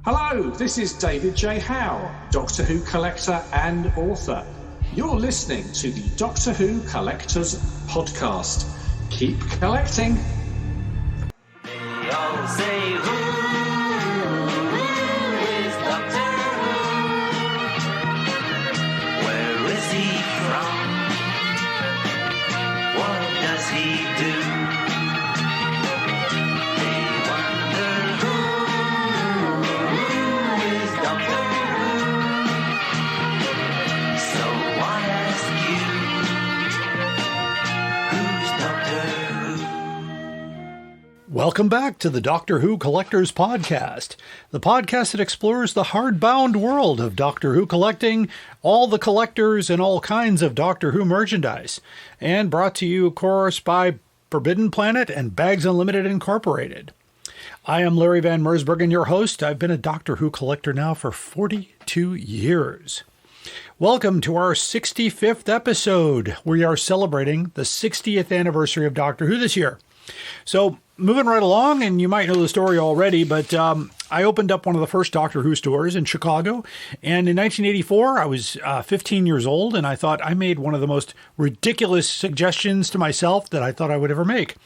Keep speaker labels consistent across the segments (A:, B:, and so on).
A: Hello, this is David J. Howe, Doctor Who collector and author. You're listening to the Doctor Who Collectors Podcast. Keep collecting.
B: They all say, who is Doctor Who? Where is he from? What does he do? They wonder who is Doctor Who? So I ask you, who's Doctor Who?
C: Welcome back to the Doctor Who Collectors Podcast, the podcast that explores the hardbound world of Doctor Who collecting, all the collectors, and all kinds of Doctor Who merchandise, and brought to you, of course, by Forbidden Planet and Bags Unlimited Incorporated. I am Larry Van Mersbergen, your host. I've been a Doctor Who collector now for 42 years. Welcome to our 65th episode. We are celebrating the 60th anniversary of Doctor Who this year. So, moving right along, and you might know the story already, but I opened up one of the first Doctor Who stores in Chicago, and in 1984, I was 15 years old, and I thought I made one of the most ridiculous suggestions to myself that I thought I would ever make.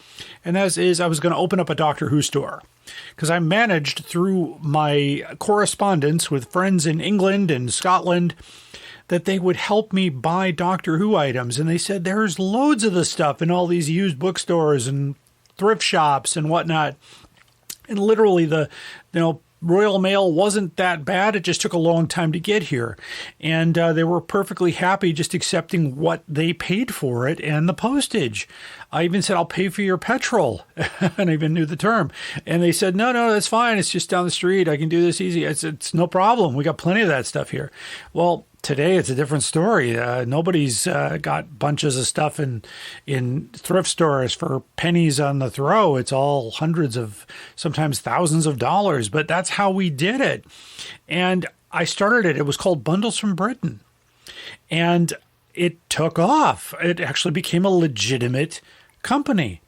C: And that is, I was going to open up a Doctor Who store, because I managed through my correspondence with friends in England and Scotland that they would help me buy Doctor Who items, and they said there's loads of the stuff in all these used bookstores and thrift shops and whatnot. And literally the Royal Mail wasn't that bad. It just took a long time to get here. And they were perfectly happy just accepting what they paid for it and the postage. I even said, I'll pay for your petrol. And I even knew the term. And they said, no, that's fine. It's just down the street. I can do this easy. It's no problem. We got plenty of that stuff here. Well, today it's a different story. Nobody's got bunches of stuff in thrift stores for pennies on the throw. It's all hundreds of, sometimes thousands of dollars, but that's how we did it. And I started it. It was called Bundles from Britain. And it took off. It actually became a legitimate company.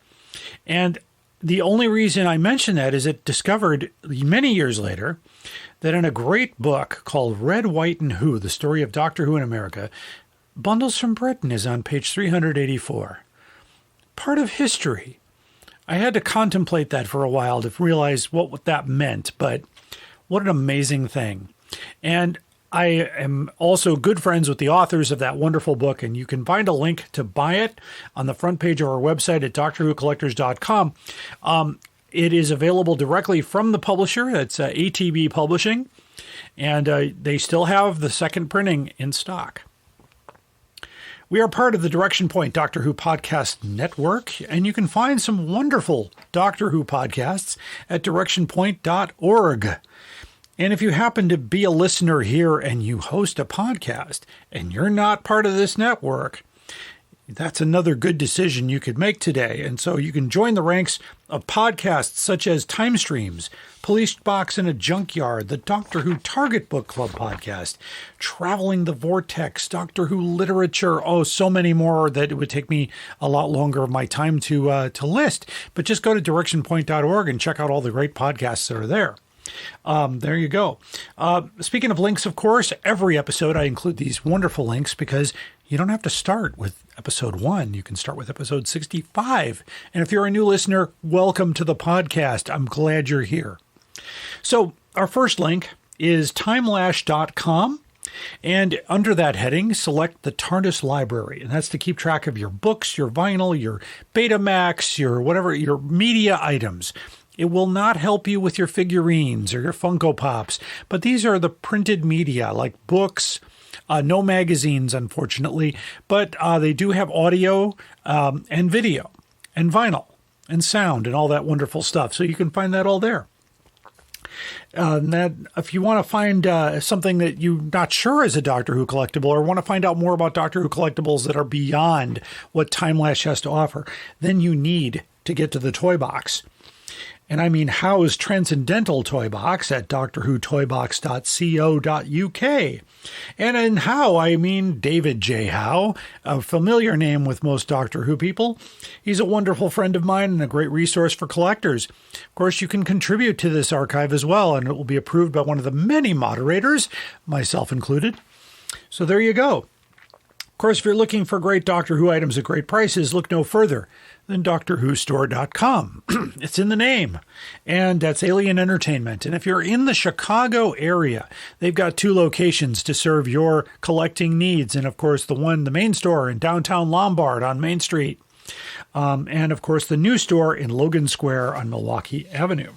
C: And the only reason I mention that is it discovered many years later that in a great book called Red, White, and Who, the story of Doctor Who in America, Bundles from Britain is on page 384. Part of history. I had to contemplate that for a while to realize what that meant, but what an amazing thing. And I am also good friends with the authors of that wonderful book, and you can find a link to buy it on the front page of our website at drwhocollectors.com. It is available directly from the publisher. It's ATB Publishing, and they still have the second printing in stock. We are part of the Direction Point Doctor Who Podcast Network, and you can find some wonderful Doctor Who podcasts at directionpoint.org. And if you happen to be a listener here and you host a podcast and you're not part of this network, that's another good decision you could make today. And so you can join the ranks of podcasts such as Time Streams, Police Box in a Junkyard, the Doctor Who Target Book Club podcast, Traveling the Vortex, Doctor Who Literature, so many more that it would take me a lot longer of my time to list. But just go to directionpoint.org and check out all the great podcasts that are there. There you go. Speaking of links, of course, every episode I include these wonderful links because you don't have to start with episode 1. You can start with episode 65. And if you're a new listener, welcome to the podcast. I'm glad you're here. So our first link is timelash.com. And under that heading, select the TARDIS library. And that's to keep track of your books, your vinyl, your Betamax, your whatever, your media items. It will not help you with your figurines or your Funko Pops, but these are the printed media like books, no magazines, unfortunately, but they do have audio and video and vinyl and sound and all that wonderful stuff. So you can find that all there. That if you want to find something that you're not sure is a Doctor Who collectible or want to find out more about Doctor Who collectibles that are beyond what Timelash has to offer, then you need to get to the toy box. And I mean Howe's Transcendental Toy Box at doctorwhotoybox.co.uk. And in Howe, I mean David J. Howe, a familiar name with most Doctor Who people. He's a wonderful friend of mine and a great resource for collectors. Of course, you can contribute to this archive as well, and it will be approved by one of the many moderators, myself included. So there you go. Of course, if you're looking for great Doctor Who items at great prices, look no further than DoctorWhoStore.com. It's in the name, and that's Alien Entertainment. And if you're in the Chicago area, they've got 2 locations to serve your collecting needs. And of course, the main store in downtown Lombard on Main Street. And of course, the new store in Logan Square on Milwaukee Avenue.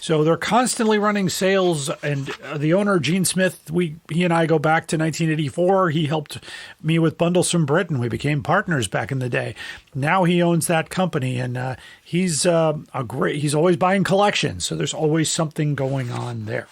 C: So they're constantly running sales, and the owner, Gene Smith, he and I go back to 1984. He helped me with Bundles from Britain. We became partners back in the day. Now he owns that company, and he's always buying collections. So there's always something going on there.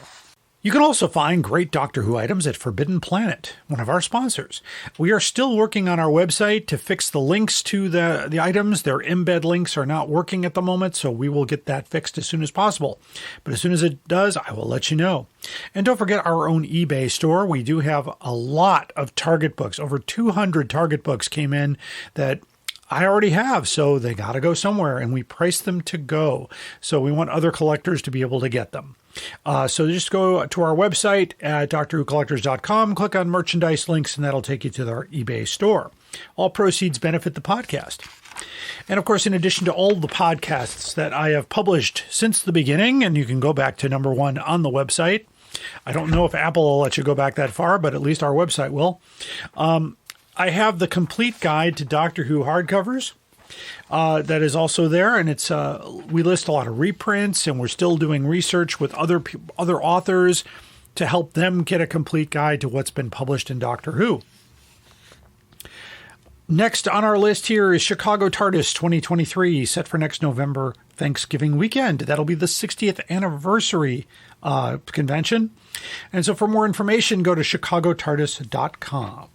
C: You can also find great Doctor Who items at Forbidden Planet, one of our sponsors. We are still working on our website to fix the links to the items. Their embed links are not working at the moment, so we will get that fixed as soon as possible. But as soon as it does, I will let you know. And don't forget our own eBay store. We do have a lot of Target books. Over 200 Target books came in that I already have, so they got to go somewhere, and we price them to go. So we want other collectors to be able to get them. So just go to our website at drwhocollectors.com, click on merchandise links, and that'll take you to our eBay store. All proceeds benefit the podcast. And of course, in addition to all the podcasts that I have published since the beginning, and you can go back to number 1 on the website. I don't know if Apple will let you go back that far, but at least our website will. I have the complete guide to Doctor Who hardcovers. That is also there, and it's we list a lot of reprints, and we're still doing research with other authors to help them get a complete guide to what's been published in Doctor Who. Next on our list here is Chicago TARDIS 2023, set for next November Thanksgiving weekend. That'll be the 60th anniversary convention. And so for more information, go to chicagotardis.com.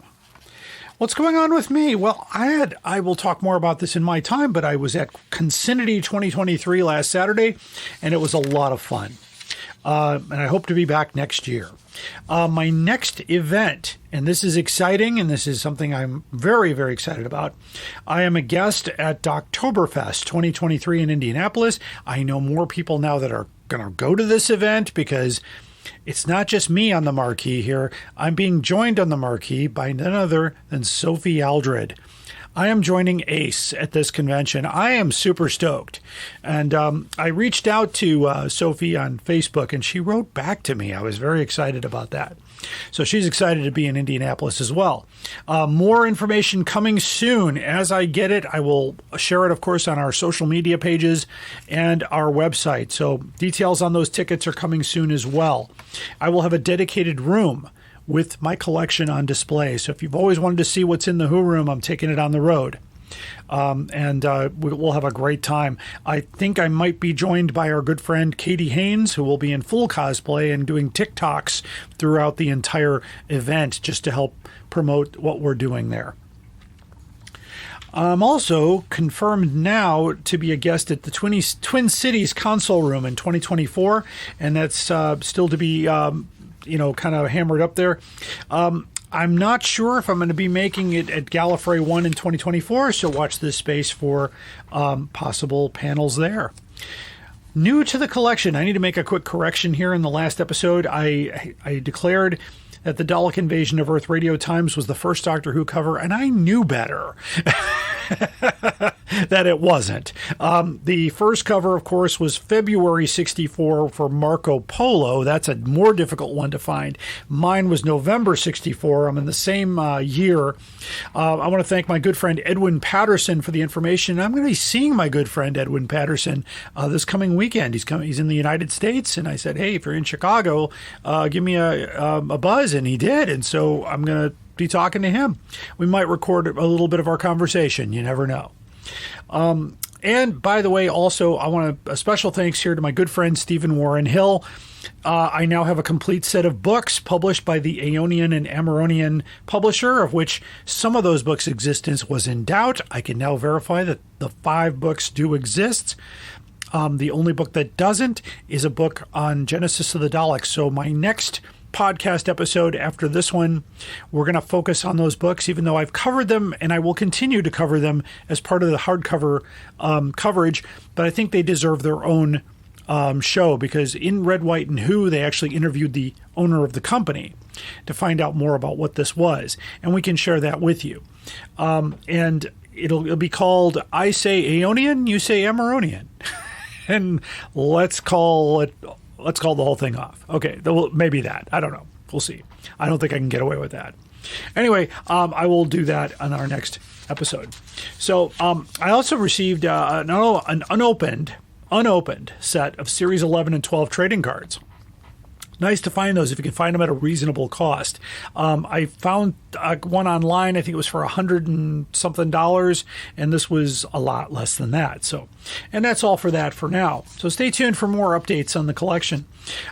C: What's going on with me? Well, I will talk more about this in my time, but I was at Consinity 2023 last Saturday, and it was a lot of fun. And I hope to be back next year. My next event, and this is exciting, and this is something I'm very, very excited about. I am a guest at Doctoberfest 2023 in Indianapolis. I know more people now that are going to go to this event because it's not just me on the marquee here. I'm being joined on the marquee by none other than Sophie Aldred. I am joining ACE at this convention. I am super stoked. And I reached out to Sophie on Facebook, and she wrote back to me. I was very excited about that. So she's excited to be in Indianapolis as well. More information coming soon. As I get it, I will share it, of course, on our social media pages and our website. So details on those tickets are coming soon as well. I will have a dedicated room with my collection on display. So if you've always wanted to see what's in the Who room, I'm taking it on the road. And we'll have a great time. I think I might be joined by our good friend Katie Haynes, who will be in full cosplay and doing TikToks throughout the entire event just to help promote what we're doing there. I'm also confirmed now to be a guest at the Twin Cities console room in 2024, and that's still to be kind of hammered up there. I'm not sure if I'm going to be making it at Gallifrey 1 in 2024, so watch this space for possible panels there. New to the collection, I need to make a quick correction here. In the last episode, I declared that the Dalek Invasion of Earth Radio Times was the first Doctor Who cover, and I knew better that it wasn't. The first cover, of course, was February 64 for Marco Polo. That's a more difficult one to find. Mine was November 64. I'm in the same year. I want to thank my good friend Edwin Patterson for the information. I'm going to be seeing my good friend Edwin Patterson this coming weekend. He's in the United States, and I said, hey, if you're in Chicago, give me a buzz, and he did. And so I'm going to be talking to him. We might record a little bit of our conversation. You never know. And by the way, also, I want a special thanks here to my good friend Stephen Warren Hill. I now have a complete set of books published by the Aeonian and Amaronian publisher, of which some of those books' existence was in doubt. I can now verify that the 5 books do exist. The only book that doesn't is a book on Genesis of the Daleks. So my next podcast episode after this one, we're going to focus on those books, even though I've covered them and I will continue to cover them as part of the hardcover coverage. But I think they deserve their own show, because in Red, White, and Who, they actually interviewed the owner of the company to find out more about what this was. And we can share that with you. And it'll be called I Say Aeonian, You Say Amaronian. And let's call the whole thing off. Okay, maybe that. I don't know. We'll see. I don't think I can get away with that. Anyway, I will do that on our next episode. So I also received an unopened set of Series 11 and 12 trading cards. Nice to find those if you can find them at a reasonable cost. I found one online. I think it was for $100 and something, and this was a lot less than that. So, and that's all for that for now. So stay tuned for more updates on the collection.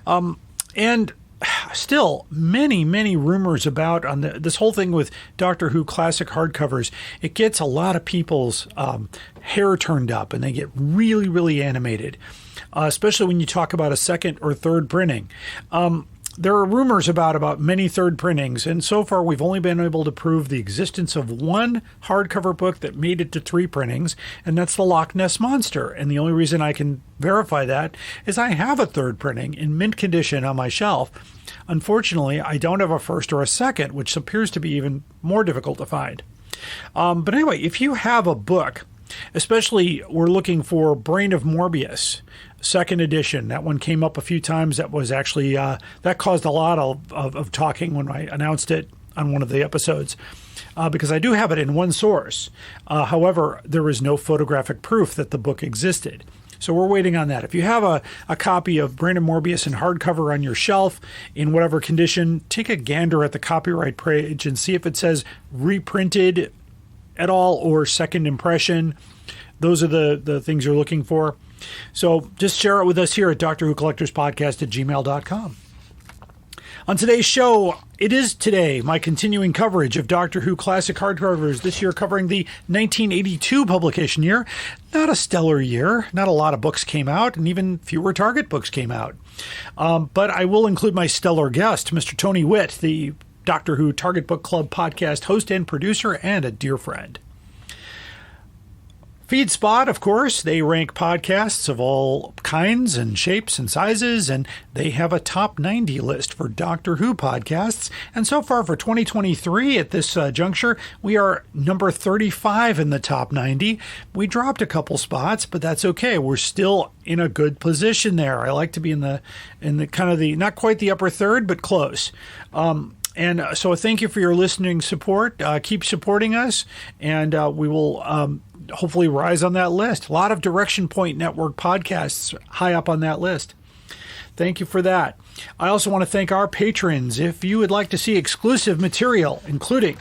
C: And still many rumors about on this whole thing with Doctor Who classic hardcovers. It gets a lot of people's hair turned up, and they get really animated. Especially when you talk about a second or third printing. There are rumors about many third printings, and so far we've only been able to prove the existence of one hardcover book that made it to 3 printings, and that's the Loch Ness Monster. And the only reason I can verify that is I have a third printing in mint condition on my shelf. Unfortunately, I don't have a first or a second, which appears to be even more difficult to find. But anyway, if you have a book, especially we're looking for Brain of Morbius, second edition. That one came up a few times. That was actually, that caused a lot of talking when I announced it on one of the episodes, because I do have it in one source. However, there is no photographic proof that the book existed. So we're waiting on that. If you have a copy of Brain of Morbius in hardcover on your shelf in whatever condition, take a gander at the copyright page and see if it says reprinted at all or second impression. Those are the things you're looking for. So just share it with us here at Doctor Who Collectors Podcast at gmail.com. On today's show, it is today my continuing coverage of Doctor Who classic hardcovers, this year covering the 1982 publication year. Not a stellar year. Not a lot of books came out, and even fewer Target books came out. But I will include my stellar guest, Mr. Tony Whitt, the Doctor Who Target Book Club podcast host and producer, and a dear friend. FeedSpot, of course, they rank podcasts of all kinds and shapes and sizes, and they have a top 90 list for Doctor Who podcasts. And so far for 2023, at this juncture, we are number 35 in the top 90. We dropped a couple spots, but that's okay. We're still in a good position there. I like to be in the kind of the, not quite the upper third, but close. And so thank you for your listening support. Keep supporting us, and we will hopefully rise on that list. A lot of Direction Point Network podcasts high up on that list. Thank you for that. I also want to thank our patrons. If you would like to see exclusive material, including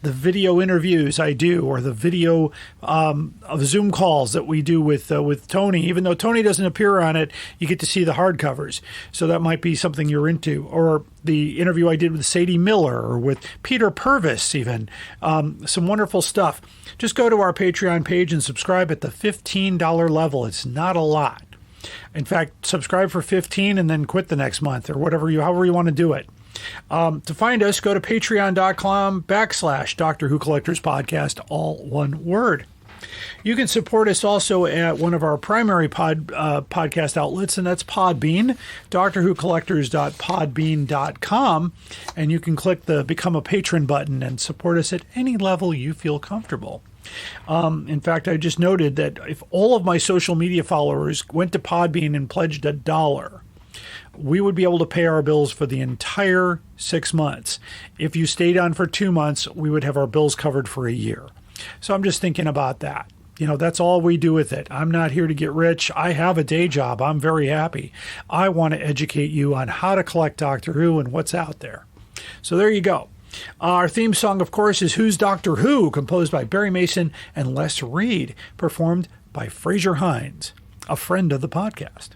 C: the video interviews I do, or the video of Zoom calls that we do with Tony. Even though Tony doesn't appear on it, you get to see the hardcovers. So that might be something you're into. Or the interview I did with Sadie Miller, or with Peter Purvis even. Some wonderful stuff. Just go to our Patreon page and subscribe at the $15 level. It's not a lot. In fact, subscribe for $15 and then quit the next month, or however you want to do it. To find us, go to patreon.com/Doctor Who Collectors Podcast, all one word. You can support us also at one of our primary podcast outlets, and that's Podbean, DoctorWhoCollectors.podbean.com, and you can click the Become a Patron button and support us at any level you feel comfortable. In fact, I just noted that if all of my social media followers went to Podbean and pledged $1, we would be able to pay our bills for the entire 6 months. If you stayed on for 2 months, we would have our bills covered for a year. So I'm just thinking about that. You know, that's all we do with it. I'm not here to get rich. I have a day job. I'm very happy. I want to educate you on how to collect Doctor Who and what's out there. So there you go. Our theme song, of course, is Who's Doctor Who, composed by Barry Mason and Les Reed, performed by Fraser Hines, a friend of the podcast.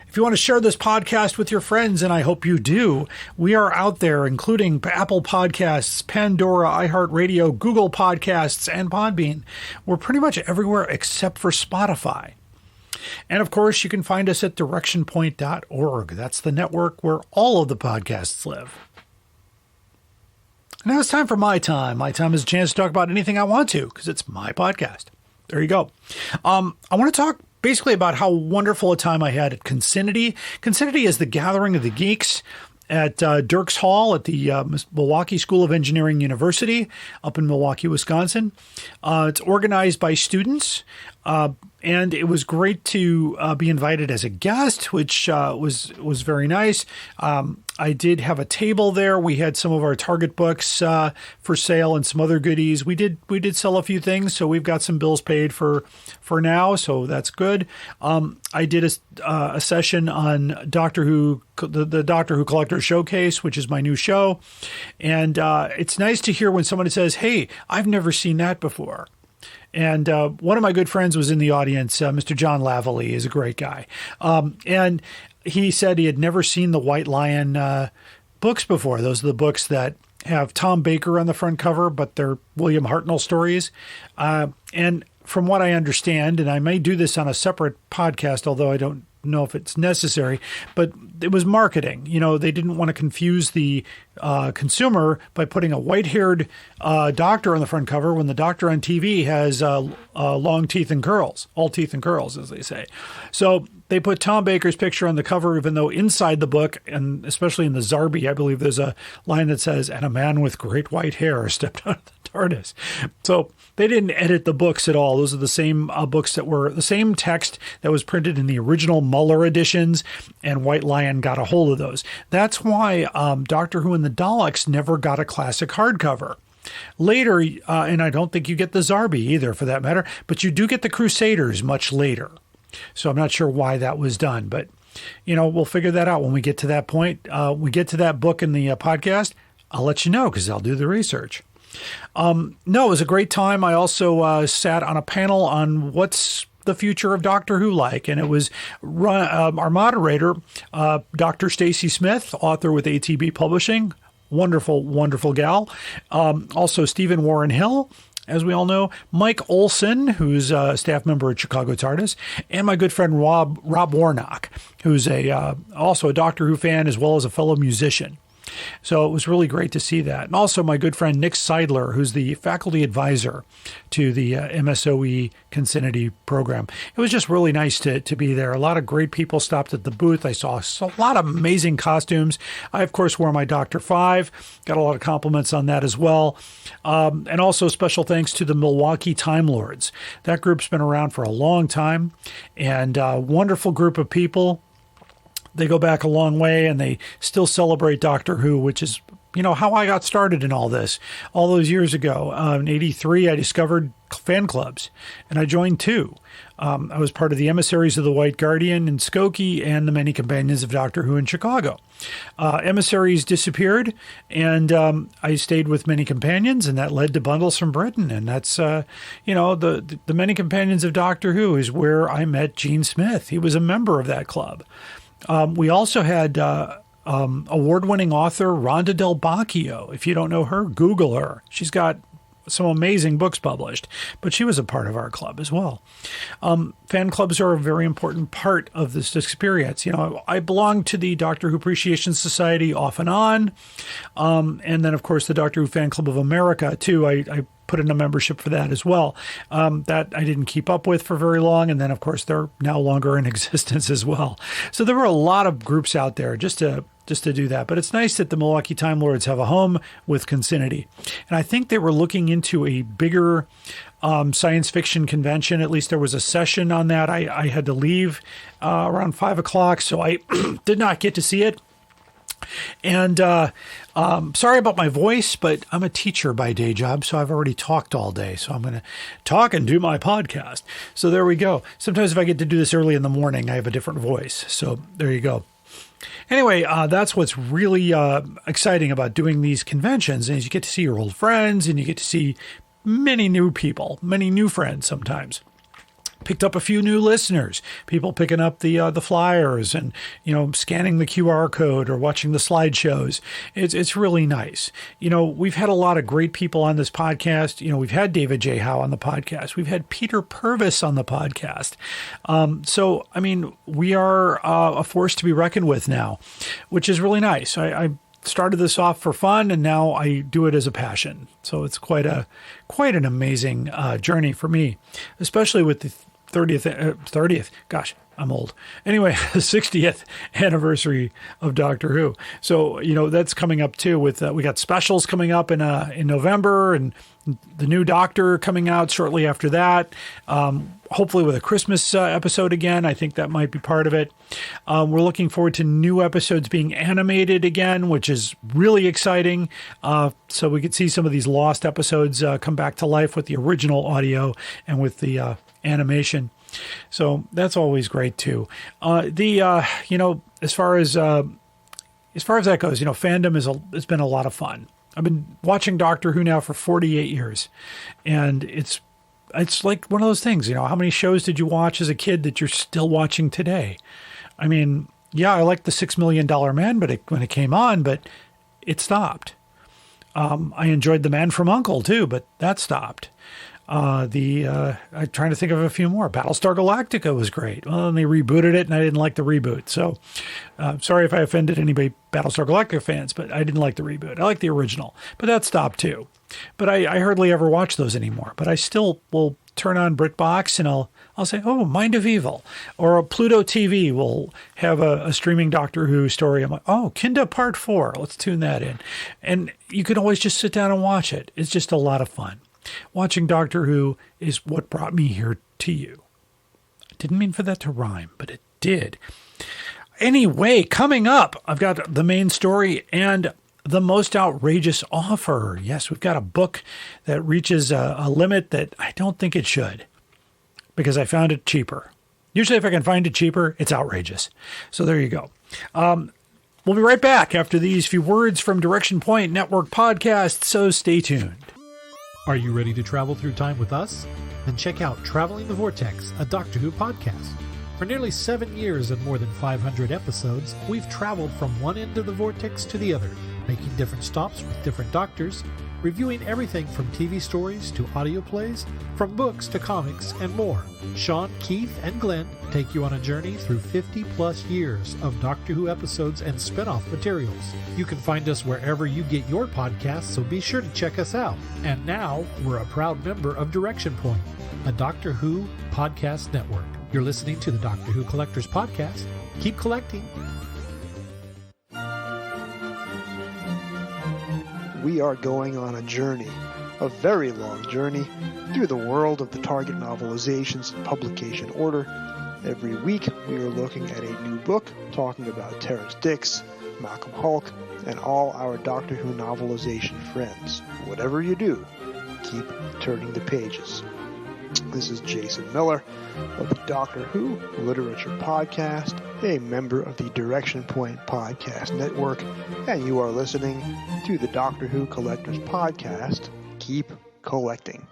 C: If you want to share this podcast with your friends, and I hope you do, we are out there, including Apple Podcasts, Pandora, iHeartRadio, Google Podcasts, and Podbean. We're pretty much everywhere except for Spotify. And of course, you can find us at directionpoint.org. That's the network where all of the podcasts live. Now it's time for my time. My time is a chance to talk about anything I want to because it's my podcast. There you go. I want to talk basically about how wonderful a time I had at Consinity. Consinity is the gathering of the geeks at Dirks Hall at the Milwaukee School of Engineering University up in Milwaukee, Wisconsin. It's organized by students, and it was great to be invited as a guest, which was very nice. I did have a table there. We had some of our Target books for sale and some other goodies. We did sell a few things, so we've got some bills paid for now, so that's good. I did a session on Doctor Who, the Doctor Who Collector Showcase, which is my new show, and it's nice to hear when somebody says, "Hey, I've never seen that before." And one of my good friends was in the audience. Mr. John Lavallee is a great guy. And he said he had never seen the White Lion books before. Those are the books that have Tom Baker on the front cover, but they're William Hartnell stories. And from what I understand, and I may do this on a separate podcast, although I don't know if it's necessary, but it was marketing. You know, they didn't want to confuse the consumer by putting a white-haired doctor on the front cover when the doctor on TV has long teeth and curls, all teeth and curls, as they say. So they put Tom Baker's picture on the cover, even though inside the book, and especially in the Zarbi, I believe there's a line that says, "And a man with great white hair stepped out of the TARDIS." So they didn't edit the books at all. Those are the same books that were the same text that was printed in the original Muller editions, and White Lion got a hold of those. That's why Doctor Who and the Daleks never got a classic hardcover. Later, and I don't think you get the Zarbi either for that matter, but you do get the Crusaders much later. So I'm not sure why that was done, but you know, we'll figure that out when we get to that point. We get to that book in the podcast, I'll let you know because I'll do the research. No, it was a great time. I also sat on a panel on what's the future of Doctor Who like, and it was our moderator, Dr. Stacy Smith, author with ATB Publishing. Wonderful, wonderful gal. Also Stephen Warren Hill, as we all know, Mike Olson, who's a staff member at Chicago TARDIS, and my good friend Rob Warnock, who's also a Doctor Who fan as well as a fellow musician. So it was really great to see that. And also my good friend Nick Seidler, who's the faculty advisor to the MSOE Consinity program. It was just really nice to be there. A lot of great people stopped at the booth. I saw a lot of amazing costumes. I, of course, wore my Dr. 5. Got a lot of compliments on that as well. And also special thanks to the Milwaukee Time Lords. That group's been around for a long time, and a wonderful group of people. They go back a long way, and they still celebrate Doctor Who, which is, you know, how I got started in all this. All those years ago, in '83, I discovered fan clubs, and I joined two. I was part of the Emissaries of the White Guardian in Skokie and the Many Companions of Doctor Who in Chicago. Emissaries disappeared, and I stayed with Many Companions, and that led to Bundles from Britain. And that's, you know, the Many Companions of Doctor Who is where I met Gene Smith. He was a member of that club. We also had award-winning author Rhonda Del Bacchio. If you don't know her, Google her. She's got some amazing books published, but she was a part of our club as well. Fan clubs are a very important part of this experience. You know, I belong to the Doctor Who Appreciation Society off and on, and then, of course, the Doctor Who Fan Club of America, too. I put in a membership for that as well. That I didn't keep up with for very long. And then, of course, they're no longer in existence as well. So there were a lot of groups out there just to do that. But it's nice that the Milwaukee Time Lords have a home with Consinity. And I think they were looking into a bigger science fiction convention. At least there was a session on that. I had to leave around 5 o'clock, so I did not get to see it. And sorry about my voice, but I'm a teacher by day job, so I've already talked all day. So I'm going to talk and do my podcast. So there we go. Sometimes if I get to do this early in the morning, I have a different voice. So there you go. Anyway, that's what's really exciting about doing these conventions, is you get to see your old friends, and you get to see many new people, many new friends sometimes. picked up a few new listeners, people picking up the flyers and, scanning the QR code or watching the slideshows. It's really nice. We've had a lot of great people on this podcast. We've had David J. Howe on the podcast. We've had Peter Purvis on the podcast. So, we are a force to be reckoned with now, which is really nice. I started this off for fun, and now I do it as a passion. So it's quite an amazing journey for me, especially with the 30th. Gosh, I'm old. Anyway, the 60th anniversary of Doctor Who. So, that's coming up too with, we got specials coming up in November, and the new Doctor coming out shortly after that. Hopefully with a Christmas episode again. I think that might be part of it. We're looking forward to new episodes being animated again, which is really exciting. So we could see some of these lost episodes come back to life with the original audio and with the animation. So that's always great too. As far as that goes, fandom it's been a lot of fun. I've been watching Doctor Who now for 48 years, and it's like one of those things, how many shows did you watch as a kid that you're still watching today? I like the $6 Million Man, when it came on, but it stopped. I enjoyed The Man from U.N.C.L.E. too, but that stopped. I'm trying to think of a few more. Battlestar Galactica was great. Well, then they rebooted it, and I didn't like the reboot. So, sorry if I offended anybody, Battlestar Galactica fans, but I didn't like the reboot. I like the original, but that stopped too. But I hardly ever watch those anymore. But I still will turn on BritBox, and I'll say, oh, Mind of Evil, or Pluto TV will have a streaming Doctor Who story. I'm like, oh, Kinda Part 4. Let's tune that in, and you can always just sit down and watch it. It's just a lot of fun. Watching Doctor Who is what brought me here to you. I didn't mean for that to rhyme, but it did. Anyway, coming up, I've got the main story and the most outrageous offer. Yes, we've got a book that reaches a limit that I don't think it should, because I found it cheaper. Usually if I can find it cheaper, it's outrageous. So there you go. We'll be right back after these few words from Direction Point Network Podcast, so stay tuned.
D: Are you ready to travel through time with us? Then check out Traveling the Vortex, a Doctor Who podcast. For nearly 7 years and more than 500 episodes, we've traveled from one end of the vortex to the other, making different stops with different doctors, reviewing everything from TV stories to audio plays, from books to comics, and more. Sean, Keith, and Glenn take you on a journey through 50-plus years of Doctor Who episodes and spin-off materials. You can find us wherever you get your podcasts, so be sure to check us out. And now, we're a proud member of Direction Point, a Doctor Who podcast network. You're listening to the Doctor Who Collectors Podcast. Keep collecting.
E: We are going on a journey, a very long journey, through the world of the Target novelizations in publication order. Every week, we are looking at a new book, talking about Terrence Dicks, Malcolm Hulke, and all our Doctor Who novelization friends. Whatever you do, keep turning the pages. This is Jason Miller of the Doctor Who Literature Podcast, a member of the Direction Point Podcast Network, and you are listening to the Doctor Who Collectors Podcast. Keep collecting.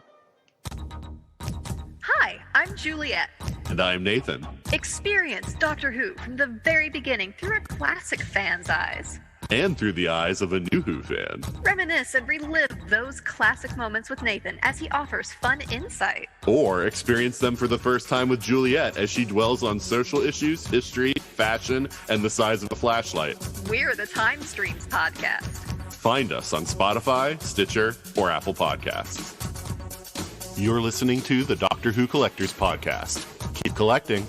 F: Hi, I'm Juliet.
G: And I'm Nathan.
F: Experience Doctor Who from the very beginning through a classic fan's eyes.
G: And through the eyes of a new Who fan.
F: Reminisce and relive those classic moments with Nathan as he offers fun insight.
G: Or experience them for the first time with Juliet as she dwells on social issues, history, fashion, and the size of a flashlight.
F: We're the Time Streams Podcast.
G: Find us on Spotify, Stitcher, or Apple Podcasts. You're listening to the Doctor Who Collectors Podcast. Keep collecting.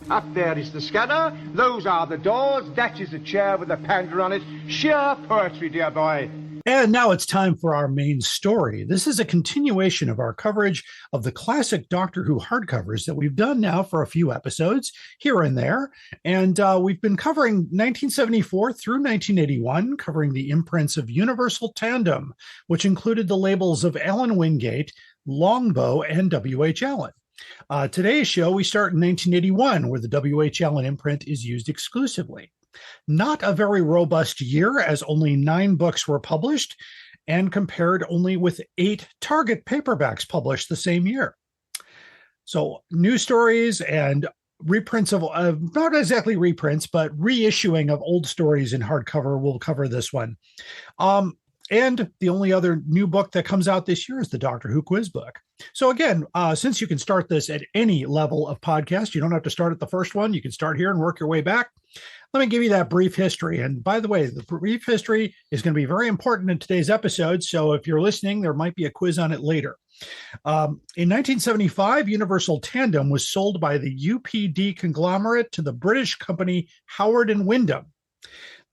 H: Up there is the scanner, those are the doors, that is a chair with a panda on it. Sheer poetry, dear boy.
C: And now it's time for our main story. This is a continuation of our coverage of the classic Doctor Who hardcovers that we've done now for a few episodes here and there. And we've been covering 1974 through 1981, covering the imprints of Universal Tandem, which included the labels of Alan Wingate, Longbow, and W.H. Allen. Today's show, we start in 1981, where the W.H. Allen imprint is used exclusively. Not a very robust year, as only 9 books were published, and compared only with 8 Target paperbacks published the same year. So new stories and reprints of, not exactly reprints, but reissuing of old stories in hardcover. We'll cover this one. And the only other new book that comes out this year is the Doctor Who quiz book. So again, since you can start this at any level of podcast, you don't have to start at the first one. You can start here and work your way back. Let me give you that brief history. And by the way, the brief history is going to be very important in today's episode. So if you're listening, there might be a quiz on it later. In 1975, Universal Tandem was sold by the UPD conglomerate to the British company Howard and Wyndham.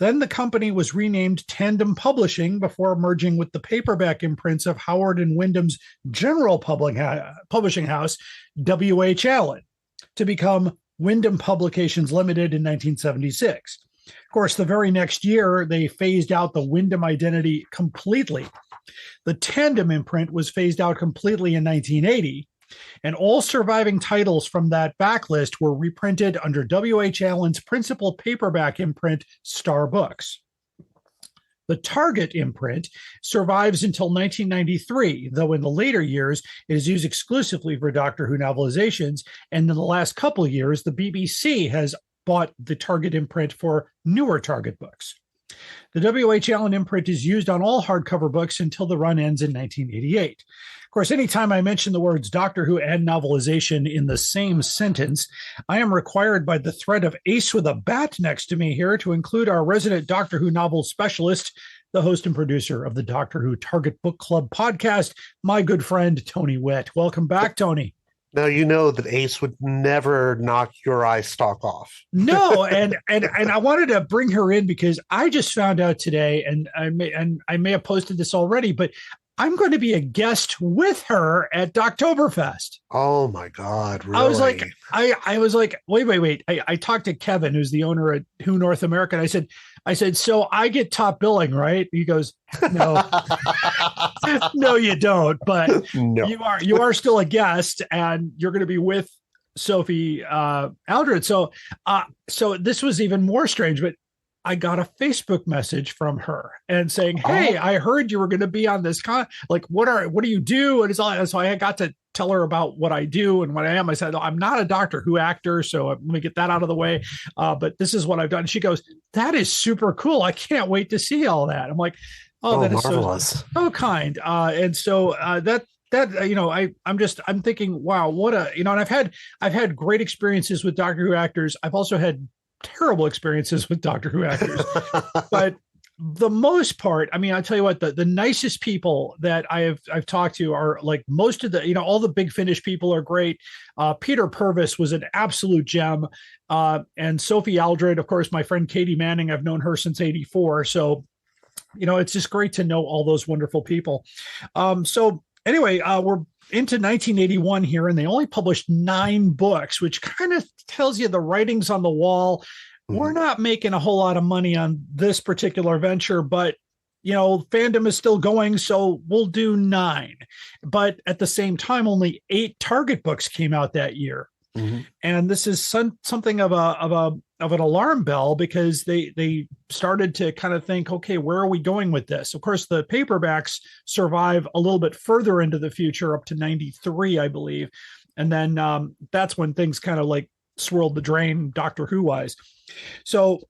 C: Then the company was renamed Tandem Publishing before merging with the paperback imprints of Howard and Wyndham's general publishing house, W.H. Allen, to become Wyndham Publications Limited in 1976. Of course, the very next year, they phased out the Wyndham identity completely. The Tandem imprint was phased out completely in 1980, and all surviving titles from that backlist were reprinted under W.H. Allen's principal paperback imprint, Star Books. The Target imprint survives until 1993, though in the later years, it is used exclusively for Doctor Who novelizations, and in the last couple of years, the BBC has bought the Target imprint for newer Target books. The W.H. Allen imprint is used on all hardcover books until the run ends in 1988. Of course, anytime I mention the words Doctor Who and novelization in the same sentence, I am required by the threat of Ace with a bat next to me here to include our resident Doctor Who novel specialist, the host and producer of the Doctor Who Target Book Club podcast, my good friend, Tony Whitt. Welcome back, Tony.
I: Now you know that Ace would never knock your eye stalk off.
C: No, and I wanted to bring her in because I just found out today, and I may have posted this already, but I'm going to be a guest with her at Doctoberfest.
I: Oh my God! Really?
C: I was like, wait. I talked to Kevin, who's the owner at Who North America, and I said, so I get top billing, right? He goes, no, no, you don't. But
I: no.
C: you are still a guest, and you're going to be with Sophie Aldred. So this was even more strange, but I got a Facebook message from her and saying, hey, I heard you were going to be on this what do you do? And it's all, so I got to tell her about what I do and what I am. I said, I'm not a Doctor Who actor, so let me get that out of the way. But this is what I've done. And she goes, that is super cool. I can't wait to see all that. I'm like, that is
I: marvelous.
C: so kind. And so I'm thinking, wow, what and I've had great experiences with Doctor Who actors. I've also had terrible experiences with Doctor Who actors, but the most part, I mean, I'll tell you what, the nicest people that I've talked to are like most of the, all the Big Finish people are great. Peter Purvis was an absolute gem. And Sophie Aldred, of course, my friend Katie Manning, I've known her since 84. So, it's just great to know all those wonderful people. So anyway, we're into 1981 here, and they only published 9 books, which kind of tells you the writing's on the wall. We're not making a whole lot of money on this particular venture, but fandom is still going, so we'll do 9. But at the same time, only 8 Target books came out that year. Mm-hmm. And this is something of an alarm bell, because they started to kind of think, okay, where are we going with this? Of course, the paperbacks survive a little bit further into the future, up to 93, I believe. And then that's when things kind of like swirled the drain Doctor Who wise. So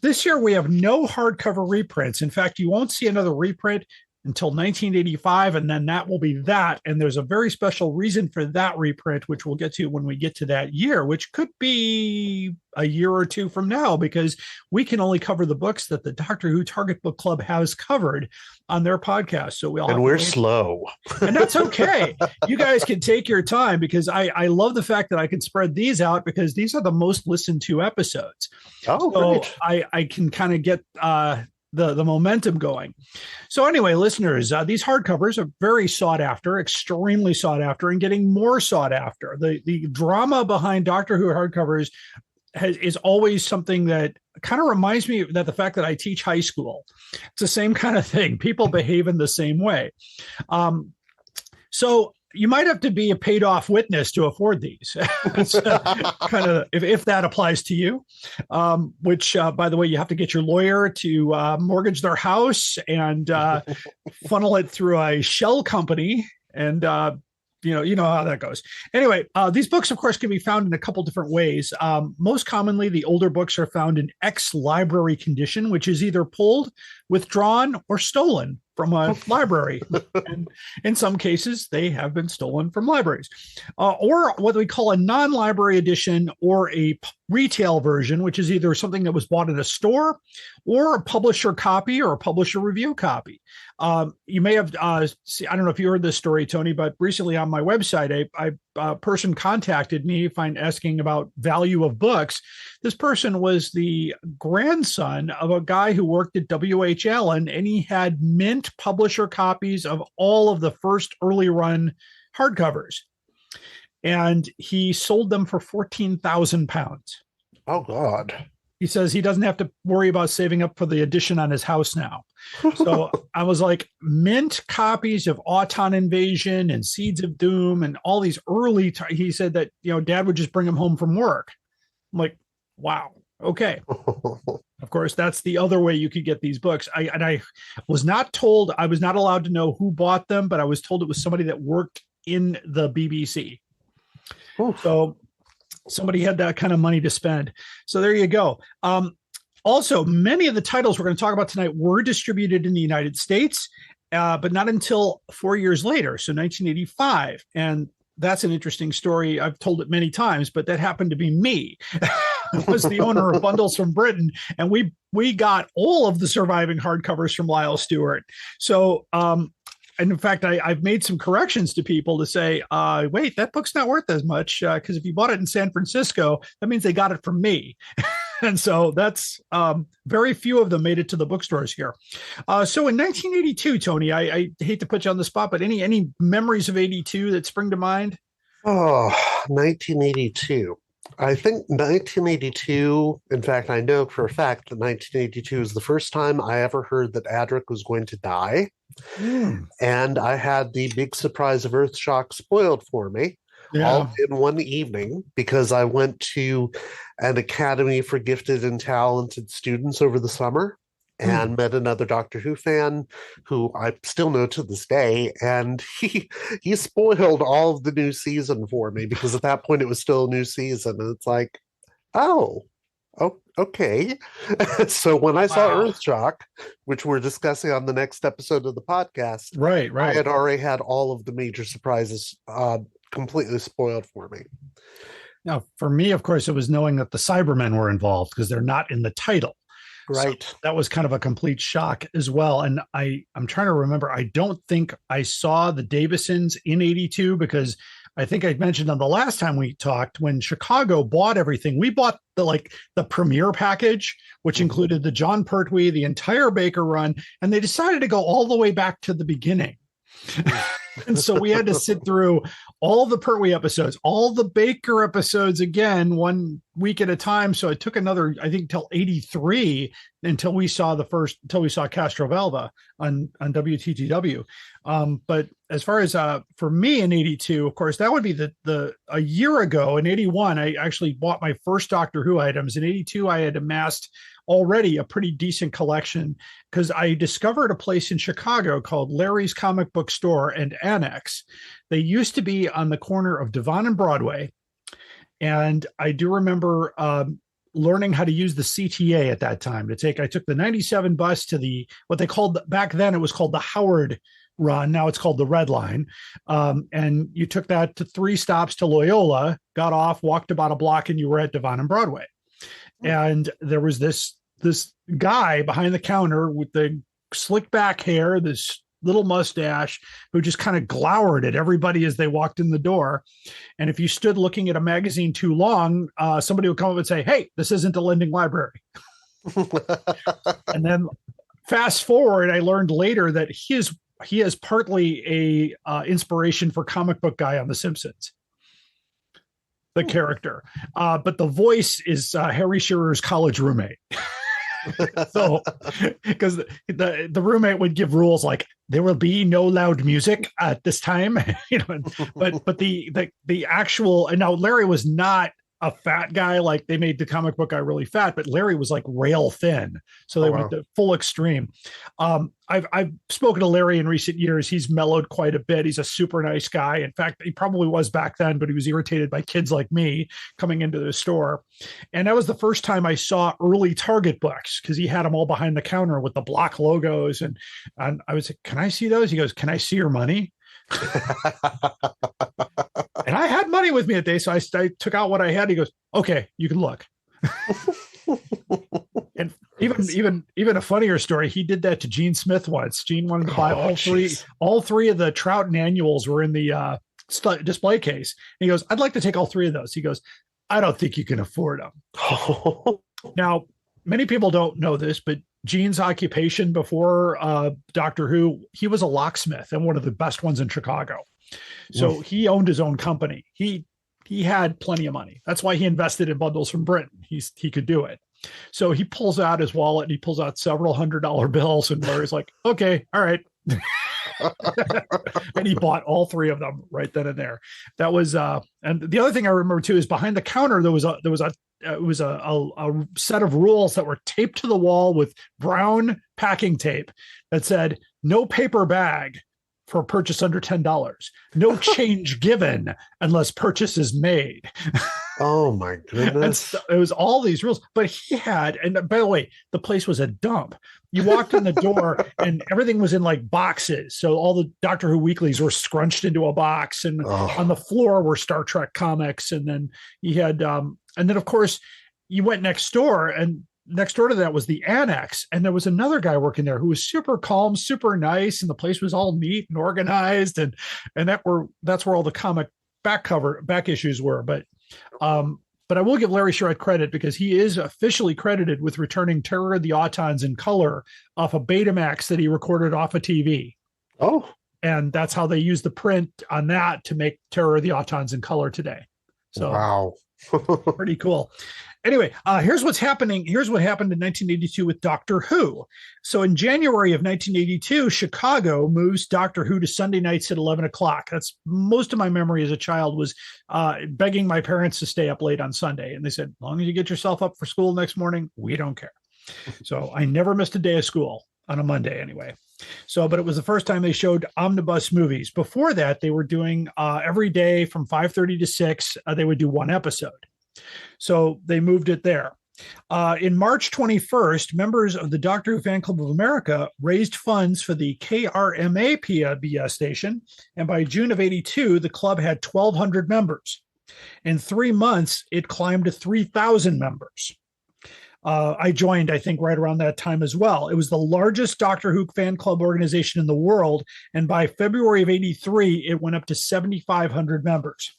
C: this year we have no hardcover reprints. In fact, you won't see another reprint until 1985, and then that will be that. And there's a very special reason for that reprint, which we'll get to when we get to that year, which could be a year or two from now, because we can only cover the books that the Doctor Who Target Book Club has covered on their podcast. So
I: we're slow,
C: and that's okay. You guys can take your time, because I love the fact that I can spread these out, because these are the most listened to episodes.
I: Oh,
C: so
I: great.
C: I can kind of get the momentum going. So anyway, listeners, these hardcovers are very sought after, extremely sought after, and getting more sought after. The drama behind Doctor Who hardcovers is always something that kind of reminds me that the fact that I teach high school. It's the same kind of thing. People behave in the same way. So you might have to be a paid off witness to afford these. Kind of, if that applies to you, which, by the way, you have to get your lawyer to mortgage their house and funnel it through a shell company. And, you know how that goes. Anyway, these books, of course, can be found in a couple different ways. Most commonly, the older books are found in ex-library condition, which is either pulled, withdrawn, or stolen from a library. And in some cases, they have been stolen from libraries. Or what we call a non-library edition or a retail version, which is either something that was bought in a store or a publisher copy or a publisher review copy. You may have, I don't know if you heard this story, Tony, but recently on my website, a person contacted me asking about value of books. This person was the grandson of a guy who worked at W.H. Allen, and he had mint publisher copies of all of the first early run hardcovers. And he sold them for £14,000.
I: Oh, God.
C: He says he doesn't have to worry about saving up for the addition on his house now. So I was like, mint copies of Auton Invasion and Seeds of Doom and all these early, he said that, Dad would just bring him home from work. I'm like, wow. Okay. Of course, that's the other way you could get these books. I was not told, I was not allowed to know who bought them, but I was told it was somebody that worked in the BBC. So somebody had that kind of money to spend. So there you go. Also, many of the titles we're going to talk about tonight were distributed in the United States, but not until 4 years later, so 1985. And that's an interesting story. I've told it many times, but that happened to be me. I was the owner of Bundles from Britain, and we got all of the surviving hardcovers from Lyle Stewart. So, and in fact, I've made some corrections to people to say, wait, that book's not worth as much, because if you bought it in San Francisco, that means they got it from me. And so that's very few of them made it to the bookstores here. So in 1982, Tony, I hate to put you on the spot, but any memories of 82 that spring to mind?
I: Oh, 1982. I think 1982, in fact, I know for a fact that 1982 is the first time I ever heard that Adric was going to die. And I had the big surprise of Earthshock spoiled for me. All in one evening, because I went to an academy for gifted and talented students over the summer and met another Doctor Who fan who I still know to this day. And he spoiled all of the new season for me, because at that point it was still a new season. And it's like, oh, okay. So when I saw Earthshock, which we're discussing on the next episode of the podcast,
C: right,
I: I had already had all of the major surprises completely spoiled for me.
C: Now, for me, of course, it was knowing that the Cybermen were involved, because they're not in the title.
I: Right.
C: So that was kind of a complete shock as well. And I'm trying to remember, I don't think I saw the Davisons in 82, because I think I mentioned on the last time we talked, when Chicago bought everything, we bought the premiere package, which included the John Pertwee, the entire Baker run, and they decided to go all the way back to the beginning. And so we had to sit through all the Pertwee episodes, all the Baker episodes again, 1 week at a time. So it took another, I think, till 83 until we saw Castrovalva on WTTW. But as far as for me in 82, of course, that would be a year ago. In 81, I actually bought my first Doctor Who items. In 82, I had amassed already a pretty decent collection, because I discovered a place in Chicago called Larry's Comic Book Store and Annex. They used to be on the corner of Devon and Broadway. And I do remember learning how to use the CTA at that time. I took the 97 bus to what they called, back then it was called the Howard run. Now it's called the Red Line. And you took that to 3 stops to Loyola, got off, walked about a block, and you were at Devon and Broadway. And there was this guy behind the counter with the slick back hair, this little mustache, who just kind of glowered at everybody as they walked in the door. And if you stood looking at a magazine too long, somebody would come up and say, "Hey, this isn't a lending library." And then fast forward, I learned later that he is partly a inspiration for Comic Book Guy on The Simpsons. The character, but the voice is Harry Shearer's college roommate. So, because the roommate would give rules like there will be no loud music at this time, but the actual, and now Larry was not a fat guy. Like they made the comic book guy really fat, but Larry was like rail thin. So they went the full extreme. I've spoken to Larry in recent years. He's mellowed quite a bit. He's a super nice guy. In fact, he probably was back then, but he was irritated by kids like me coming into the store. And that was the first time I saw early Target books because he had them all behind the counter with the block logos. And I was like, can I see those? He goes, can I see your money? And I had money with me that day, so I took out what I had. He goes, okay, you can look. And even a funnier story, he did that to Gene Smith once. Gene wanted to buy all three of the Troughton annuals were in the display case. And he goes, I'd like to take all three of those. He goes, I don't think you can afford them. Now, many people don't know this, but Gene's occupation before Doctor Who, he was a locksmith and one of the best ones in Chicago. So he owned his own company. He had plenty of money. That's why he invested in Bundles from Britain. He could do it. So he pulls out his wallet and he pulls out several $100 bills. And Larry's like, okay, all right. And he bought all three of them right then and there. That was, and the other thing I remember too is behind the counter, there was a set of rules that were taped to the wall with brown packing tape that said no paper bag for purchase under $10, no change given unless purchase is made.
I: Oh my goodness.
C: It was all these rules, but he had, and by the way, the place was a dump. You walked in the door and everything was in like boxes. So all the Doctor Who weeklies were scrunched into a box, and on the floor were Star Trek comics. And then you had, and then of course you went next door, and next door to that was the annex. And there was another guy working there who was super calm, super nice. And the place was all neat and organized. And that's where all the comic back issues were. But I will give Larry Sherritt credit because he is officially credited with returning Terror of the Autons in color off a Betamax that he recorded off a TV.
I: Oh.
C: And that's how they use the print on that to make Terror of the Autons in color today. So
I: wow.
C: Pretty cool. Anyway, here's what's happening. Here's what happened in 1982 with Doctor Who. So in January of 1982, Chicago moves Doctor Who to Sunday nights at 11 o'clock. That's most of my memory as a child was begging my parents to stay up late on Sunday. And they said, as long as you get yourself up for school next morning, we don't care. So I never missed a day of school on a Monday anyway. So, but it was the first time they showed omnibus movies. Before that, they were doing every day from 5:30 to 6, they would do one episode. So they moved it there. In March 21st, members of the Doctor Who Fan Club of America raised funds for the KRMA PBS station. And by June of 82, the club had 1,200 members. In 3 months, it climbed to 3,000 members. I joined, I think, right around that time as well. It was the largest Doctor Who fan club organization in the world. And by February of 83, it went up to 7,500 members.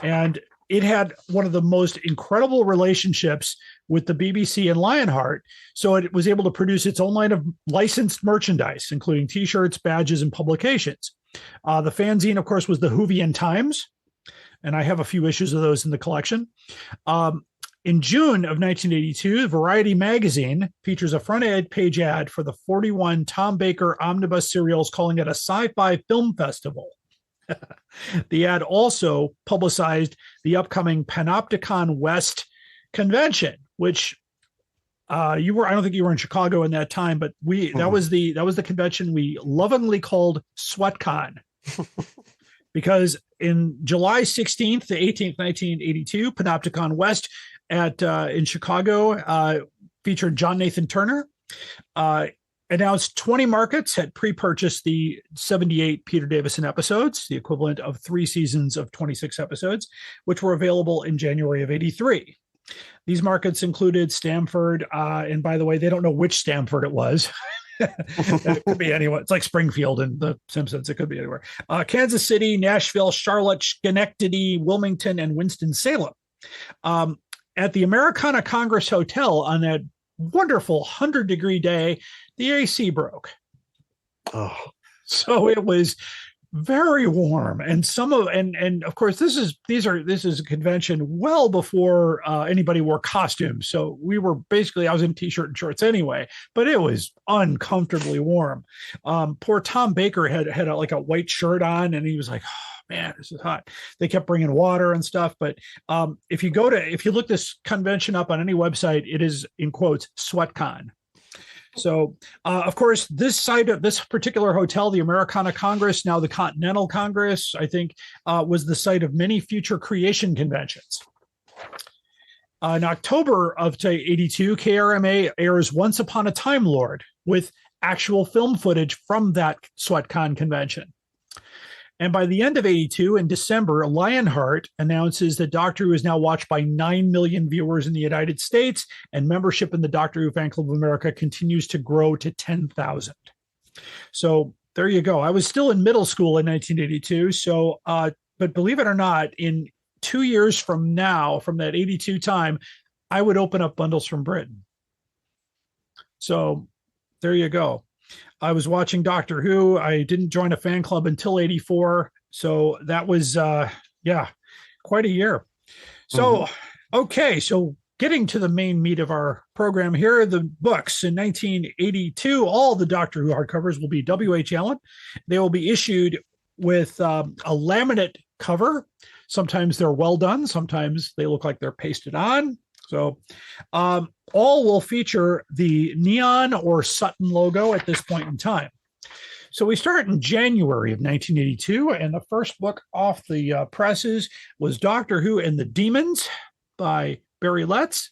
C: And it had one of the most incredible relationships with the BBC and Lionheart. So it was able to produce its own line of licensed merchandise, including T-shirts, badges, and publications. The fanzine, of course, was the Whovian Times. And I have a few issues of those in the collection. In June of 1982, Variety magazine features a front page ad for the 41 Tom Baker omnibus serials, calling it a sci-fi film festival. The ad also publicized the upcoming Panopticon West convention, which I don't think you were in Chicago in that time, but that was the convention we lovingly called SweatCon. Because in July 16th to 18th, 1982, Panopticon West in Chicago featured John Nathan Turner. Announced 20 markets had pre-purchased the 78 Peter Davison episodes, the equivalent of 3 seasons of 26 episodes, which were available in January of 83. These markets included Stamford, and by the way, they don't know which Stamford it was. It could be anywhere. It's like Springfield and The Simpsons. It could be anywhere. Kansas City, Nashville, Charlotte, Schenectady, Wilmington, and Winston-Salem. At the Americana Congress Hotel on that wonderful 100-degree day, the AC broke.
I: Oh.
C: So it was very warm, and of course this is a convention well before anybody wore costumes, so I was in t-shirt and shorts anyway, but it was uncomfortably warm. Poor Tom Baker had like a white shirt on, and he was like, oh man, this is hot. They kept bringing water and stuff, but if you look this convention up on any website, it is in quotes SweatCon. So, of course, this particular hotel, the Americana Congress, now the Continental Congress, I think, was the site of many future creation conventions. In October of 82, KRMA airs Once Upon a Time Lord with actual film footage from that SweatCon convention. And by the end of 82, in December, Lionheart announces that Doctor Who is now watched by 9 million viewers in the United States, and membership in the Doctor Who Fan Club of America continues to grow to 10,000. So there you go. I was still in middle school in 1982. So, but believe it or not, in 2 years from now, from that 82 time, I would open up bundles from Britain. So there you go. I was watching Doctor Who. I didn't join a fan club until 84. So that was, quite a year. So, okay. So getting to the main meat of our program here, the books in 1982, all the Doctor Who hardcovers will be W.H. Allen. They will be issued with a laminate cover. Sometimes they're well done. Sometimes they look like they're pasted on. So all will feature the Neon or Sutton logo at this point in time. So we start in January of 1982, and the first book off the presses was Doctor Who and the Demons by Barry Letts.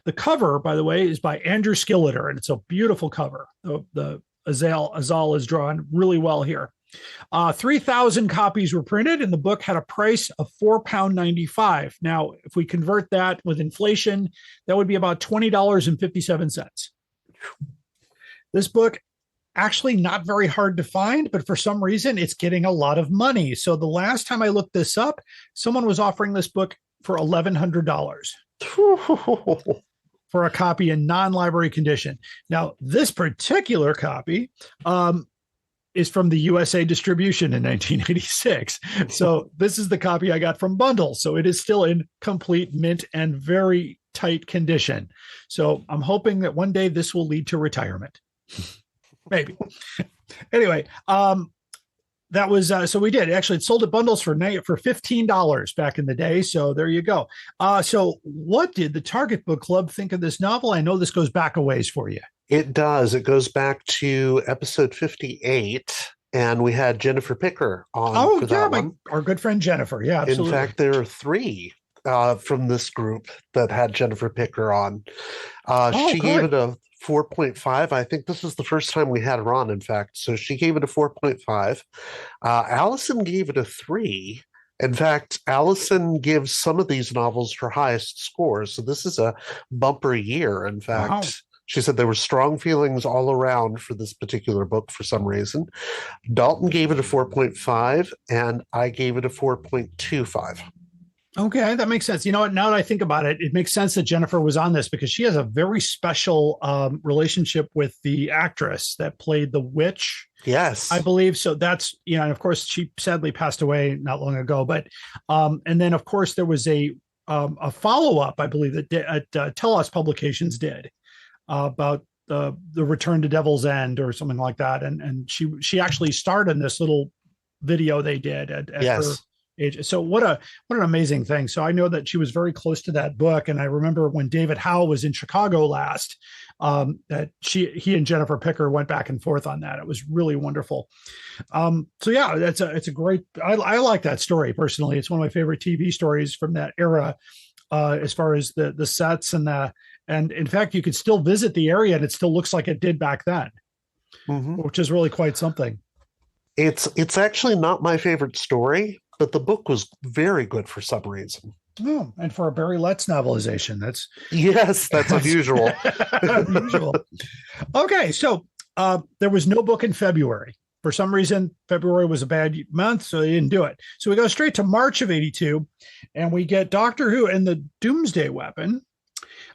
C: The cover, by the way, is by Andrew Skilleter, and it's a beautiful cover. The Azal is drawn really well here. 3,000 copies were printed, and the book had a price of £4.95. Now, if we convert that with inflation, that would be about $20.57. This book, actually not very hard to find, but for some reason, it's getting a lot of money. So the last time I looked this up, someone was offering this book for $1,100 for a copy in non-library condition. Now, this particular copy, is from the USA distribution in 1986. So this is the copy I got from Bundle. So it is still in complete mint and very tight condition. So I'm hoping that one day this will lead to retirement. Maybe. Anyway, that was, so we did. Actually, it sold at Bundles for $15 back in the day. So there you go. So what did the Target Book Club think of this novel? I know this goes back a ways for you.
I: It does. It goes back to episode 58, and we had Jennifer Picker on for that one.
C: Our good friend Jennifer. Yeah, absolutely.
I: In fact, there are 3 from this group that had Jennifer Picker on. She gave it a 4.5. I think this is the first time we had her on, in fact. So she gave it a 4.5. Allison gave it a 3. In fact, Allison gives some of these novels her highest scores. So this is a bumper year, in fact. Wow. She said there were strong feelings all around for this particular book for some reason. Dalton gave it a 4.5, and I gave it a 4.25.
C: Okay, that makes sense. You know what? Now that I think about it, it makes sense that Jennifer was on this because she has a very special relationship with the actress that played the witch.
I: Yes,
C: I believe so. That's, and of course, she sadly passed away not long ago. But and then, of course, there was a follow-up, I believe, that Telos Publications did. About the Return to Devil's End or something like that, and she actually starred in this little video they did at her age. So what an amazing thing. So I know that she was very close to that book, and I remember when David Howe was in Chicago last, that he and Jennifer Picker went back and forth on that. It was really wonderful. So yeah, it's a great. I like that story personally. It's one of my favorite TV stories from that era, as far as the sets and in fact, you could still visit the area and it still looks like it did back then, which is really quite something.
I: It's actually not my favorite story, but the book was very good for some reason.
C: Oh, and for a Barry Letts novelization, that's
I: unusual.
C: Unusual. Okay, so there was no book in February. For some reason, February was a bad month, so they didn't do it. So we go straight to March of 82, and we get Doctor Who and the Doomsday Weapon.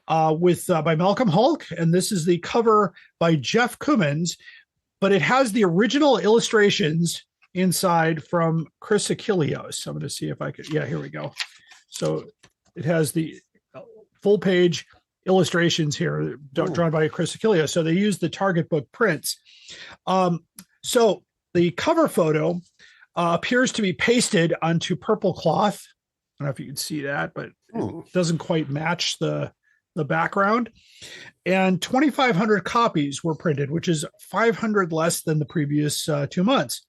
C: By Malcolm Hulk, and this is the cover by Jeff Cummins, but it has the original illustrations inside from Chris Achilleos. I'm going to see if I could. Yeah, here we go. So it has the full page illustrations here drawn by Chris Achilleos. So they use the Target book prints. So the cover photo appears to be pasted onto purple cloth. I don't know if you can see that, but it doesn't quite match the background. And 2,500 copies were printed, which is 500 less than the previous 2 months.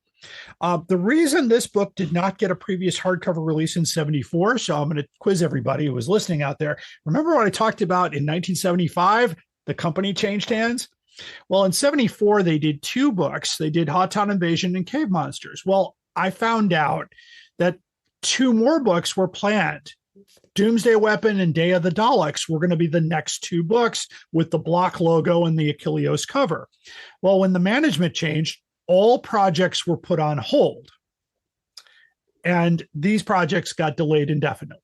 C: The reason this book did not get a previous hardcover release in 74, so I'm going to quiz everybody who was listening out there. Remember what I talked about in 1975? The company changed hands? Well, in 74, they did 2 books. They did Hot Town Invasion and Cave Monsters. Well, I found out that 2 more books were planned. Doomsday Weapon and Day of the Daleks were going to be the next 2 books with the block logo and the Achilleos cover. Well, when the management changed, all projects were put on hold. And these projects got delayed indefinitely.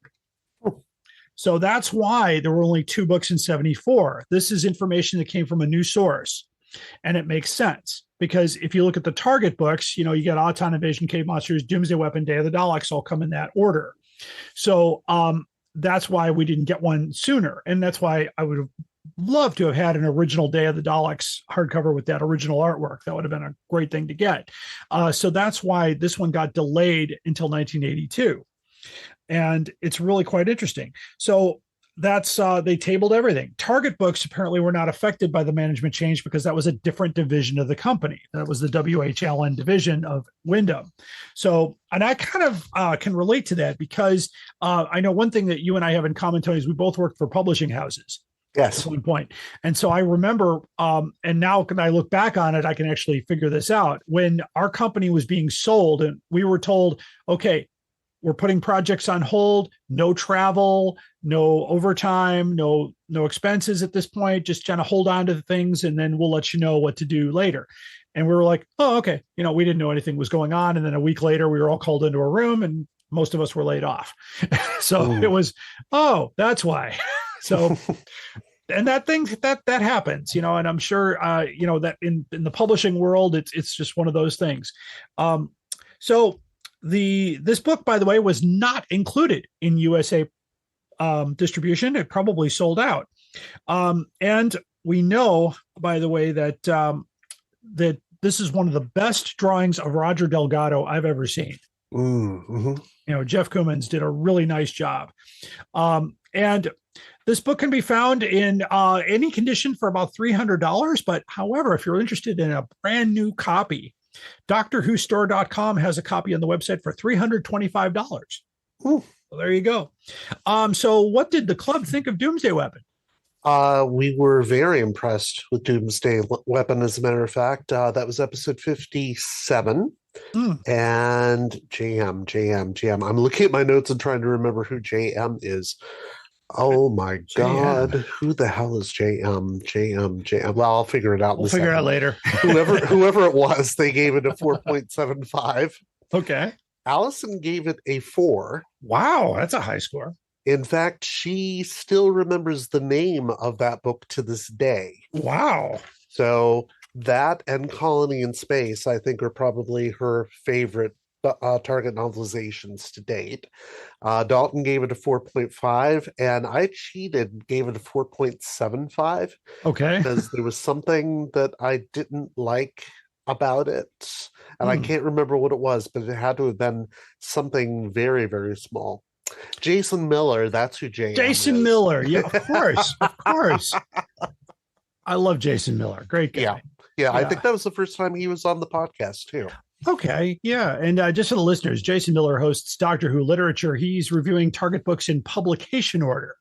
C: So that's why there were only 2 books in 74. This is information that came from a new source. And it makes sense because if you look at the Target books, you get Hot Town Invasion, Cave Monsters, Doomsday Weapon, Day of the Daleks all come in that order. So that's why we didn't get one sooner. And that's why I would have loved to have had an original Day of the Daleks hardcover with that original artwork. That would have been a great thing to get. So that's why this one got delayed until 1982. And it's really quite interesting. So that's they tabled everything. Target books apparently were not affected by the management change because that was a different division of the company. That was the WHLN division of Wyndham. So, and I kind of can relate to that because I know one thing that you and I have in common, Tony, is we both worked for publishing houses.
I: Yes.
C: At one point. And so I remember, and now when I look back on it, I can actually figure this out. When our company was being sold and we were told, okay, we're putting projects on hold, no travel, no overtime, no expenses at this point, just kind of hold on to the things and then we'll let you know what to do later. And we were like, oh, okay. We didn't know anything was going on. And then a week later, we were all called into a room and most of us were laid off. So it was, oh, that's why. So, and that happens, and I'm sure, that in the publishing world, it's just one of those things. So this book, by the way, was not included in USA distribution. It probably sold out. And we know, by the way, that that this is one of the best drawings of Roger Delgado I've ever seen.
I: Mm-hmm.
C: Jeff Cummins did a really nice job. And this book can be found in any condition for about $300. But however, if you're interested in a brand new copy, DoctorWhoStore.com has a copy on the website for $325.
I: Well,
C: there you go. So what did the club think of Doomsday Weapon?
I: We were very impressed with Doomsday Weapon, as a matter of fact. That was episode 57. And JM. I'm looking at my notes and trying to remember who JM is. Oh my God. Who the hell is JM? Well, I'll figure it out.
C: We'll figure it out later.
I: whoever it was, they gave it a 4.75.
C: Okay.
I: Allison gave it a 4.
C: Wow, that's a high score.
I: In fact, she still remembers the name of that book to this day.
C: Wow.
I: So that and Colony in Space, I think, are probably her favorite Target novelizations to date. Dalton gave it a 4.5, and I cheated, gave it a 4.75.
C: Okay.
I: Because there was something that I didn't like about it, and I can't remember what it was, but it had to have been something very, very small. Jason Miller, that's who
C: Jason
I: is.
C: Miller, yeah, of course. I love Jason Miller. Great guy.
I: Yeah, I think that was the first time he was on the podcast too.
C: Okay, yeah. And just for the listeners, Jason Miller hosts Doctor Who Literature. He's reviewing Target books in publication order.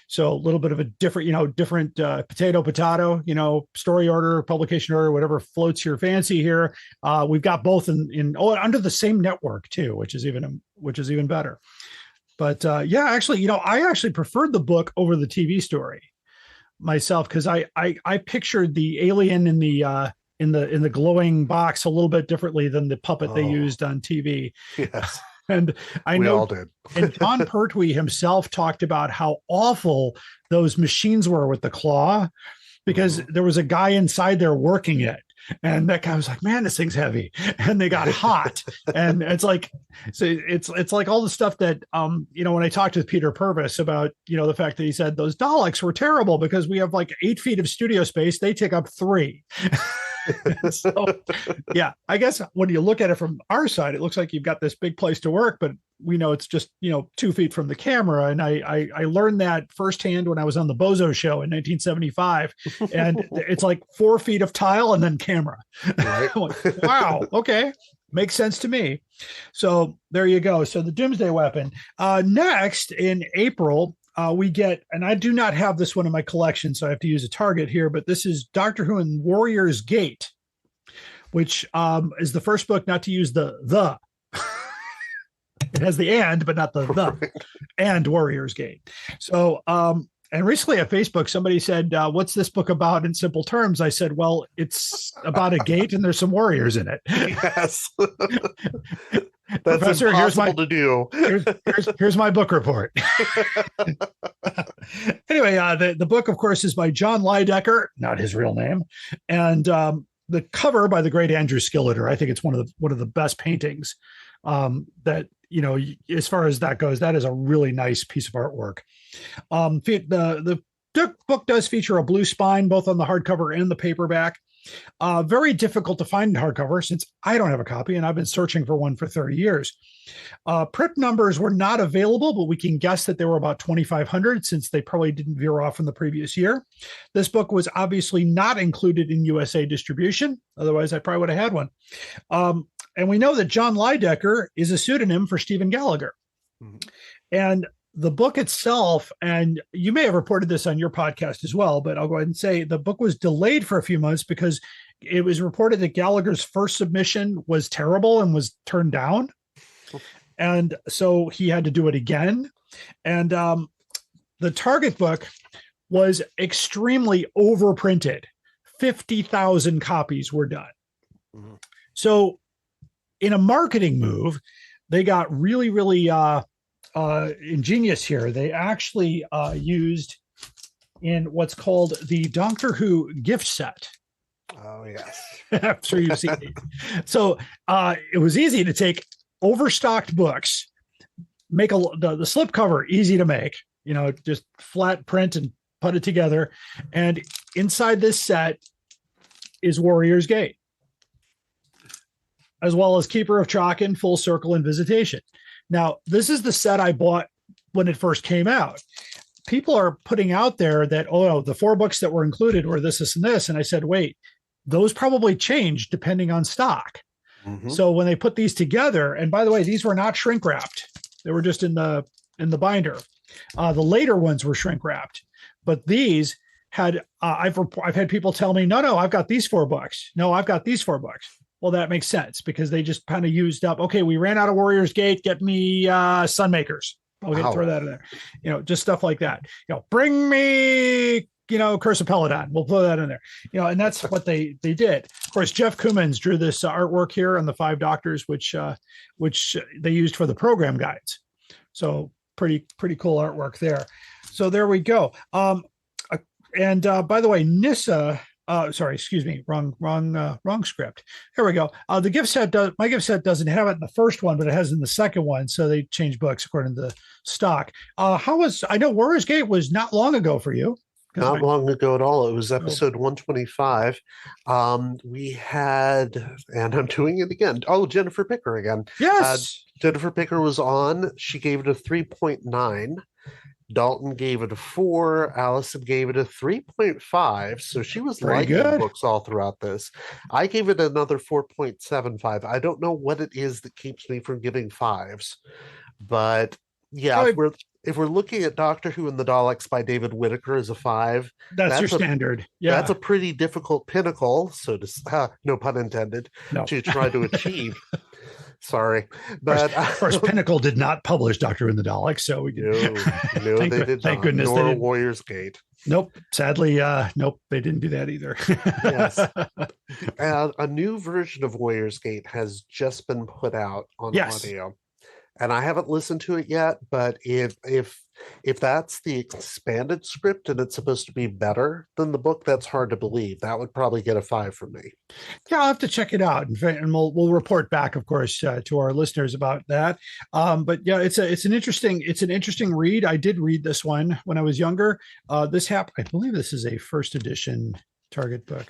C: So a little bit of a different potato, story order, publication order, whatever floats your fancy here. We've got both under the same network too, which is even better. But actually, I actually preferred the book over the TV story myself because I pictured the alien in the glowing box a little bit differently than the puppet they used on TV.
I: Yes.
C: And I
I: we
C: know,
I: all did.
C: and Don Pertwee himself talked about how awful those machines were with the claw, because there was a guy inside there working it. And that guy was like, man, this thing's heavy. And they got hot. And it's like, so it's like all the stuff that, when I talked with Peter Purvis about, the fact that he said those Daleks were terrible because we have like 8 feet of studio space. They take up 3. So, yeah, I guess when you look at it from our side, it looks like you've got this big place to work, but we know it's just, 2 feet from the camera. And I learned that firsthand when I was on the Bozo show in 1975. And it's like 4 feet of tile and then camera. Right. Like, wow. Okay. Makes sense to me. So there you go. So the Doomsday Weapon. Next in April, we get, and I do not have this one in my collection, so I have to use a Target here, but this is Doctor Who and Warrior's Gate, which is the first book not to use the. It has the and, but not the, and Warrior's Gate. So, and recently at Facebook, somebody said, what's this book about in simple terms? I said, well, it's about a gate and there's some warriors in it.
I: Yes. That's
C: Professor,
I: impossible to do.
C: Here's my book report. Anyway, the book, of course, is by John Lydecker, not his real name, and the cover by the great Andrew Skilleter. I think it's one of the best paintings that, as far as that goes. That is a really nice piece of artwork. The book does feature a blue spine both on the hardcover and the paperback. Very difficult to find in hardcover since I don't have a copy and I've been searching for one for 30 years. Print numbers were not available, but we can guess that there were about 2,500 since they probably didn't veer off from the previous year. This book was obviously not included in USA distribution. Otherwise, I probably would have had one. And we know that John Lydecker is a pseudonym for Stephen Gallagher. Mm-hmm. And the book itself, and you may have reported this on your podcast as well, but I'll go ahead and say the book was delayed for a few months because it was reported that Gallagher's first submission was terrible and was turned down. And so he had to do it again. And the Target book was extremely overprinted. 50,000 copies were done. Mm-hmm. So in a marketing move, they got really, really ingenious here. They actually used in what's called the Doctor Who gift set.
I: Oh, yes.
C: I'm sure you've seen it. So it was easy to take overstocked books, make the slipcover easy to make, just flat print and put it together. And inside this set is Warrior's Gate, as well as Keeper of Traken, Full Circle, and Visitation. Now, this is the set I bought when it first came out. People are putting out there that, the 4 books that were included were this, and this. And I said, wait, those probably changed depending on stock. Mm-hmm. So when they put these together, and by the way, these were not shrink wrapped. They were just in the binder. The later ones were shrink wrapped, but these had, I've had people tell me, no, I've got these 4 books. No, I've got these 4 books. Well, that makes sense because they just kind of used up, okay, we ran out of Warrior's Gate, get me Sunmakers. I'll throw that in there. Just stuff like that. Bring me, Curse of Peladon. We'll throw that in there. And that's what they did. Of course, Jeff Cummins drew this artwork here on the 5 Doctors, which they used for the program guides. So pretty cool artwork there. So there we go. And by the way, Nissa. Sorry, excuse me, wrong script. Here we go. The gift set my gift set doesn't have it in the first one, but it has in the second one. So they changed books according to the stock. I know Warrior's Gate was not long ago for you.
I: Not long ago at all. It was episode 125. We had, and I'm doing it again. Oh, Jennifer Picker again.
C: Yes.
I: Jennifer Picker was on. She gave it a 3.9. Dalton gave it a 4. Allison gave it a 3.5. So she was liking books all throughout this. I gave it another 4.75. I don't know what it is that keeps me from giving 5s. But yeah, if we're looking at Doctor Who and the Daleks by David Whitaker as a 5,
C: that's your standard. Yeah,
I: that's a pretty difficult pinnacle, so to no pun intended, to try to achieve. Sorry, but
C: of course, Pinnacle did not publish Doctor Who and the Daleks, so we
I: no, they did
C: thank
I: not.
C: Goodness
I: nor
C: they didn't.
I: Warrior's Gate.
C: Nope, sadly, nope, they didn't do that either.
I: Yes, a new version of Warrior's Gate has just been put out on audio. and I haven't listened to it yet, but if that's the expanded script and it's supposed to be better than the book, that's hard to believe. That would probably get a 5 from me.
C: Yeah, I'll have to check it out, and we'll report back, of course, to our listeners about that. But yeah, it's an interesting read. I did read this one when I was younger. I believe this is a first edition Target book.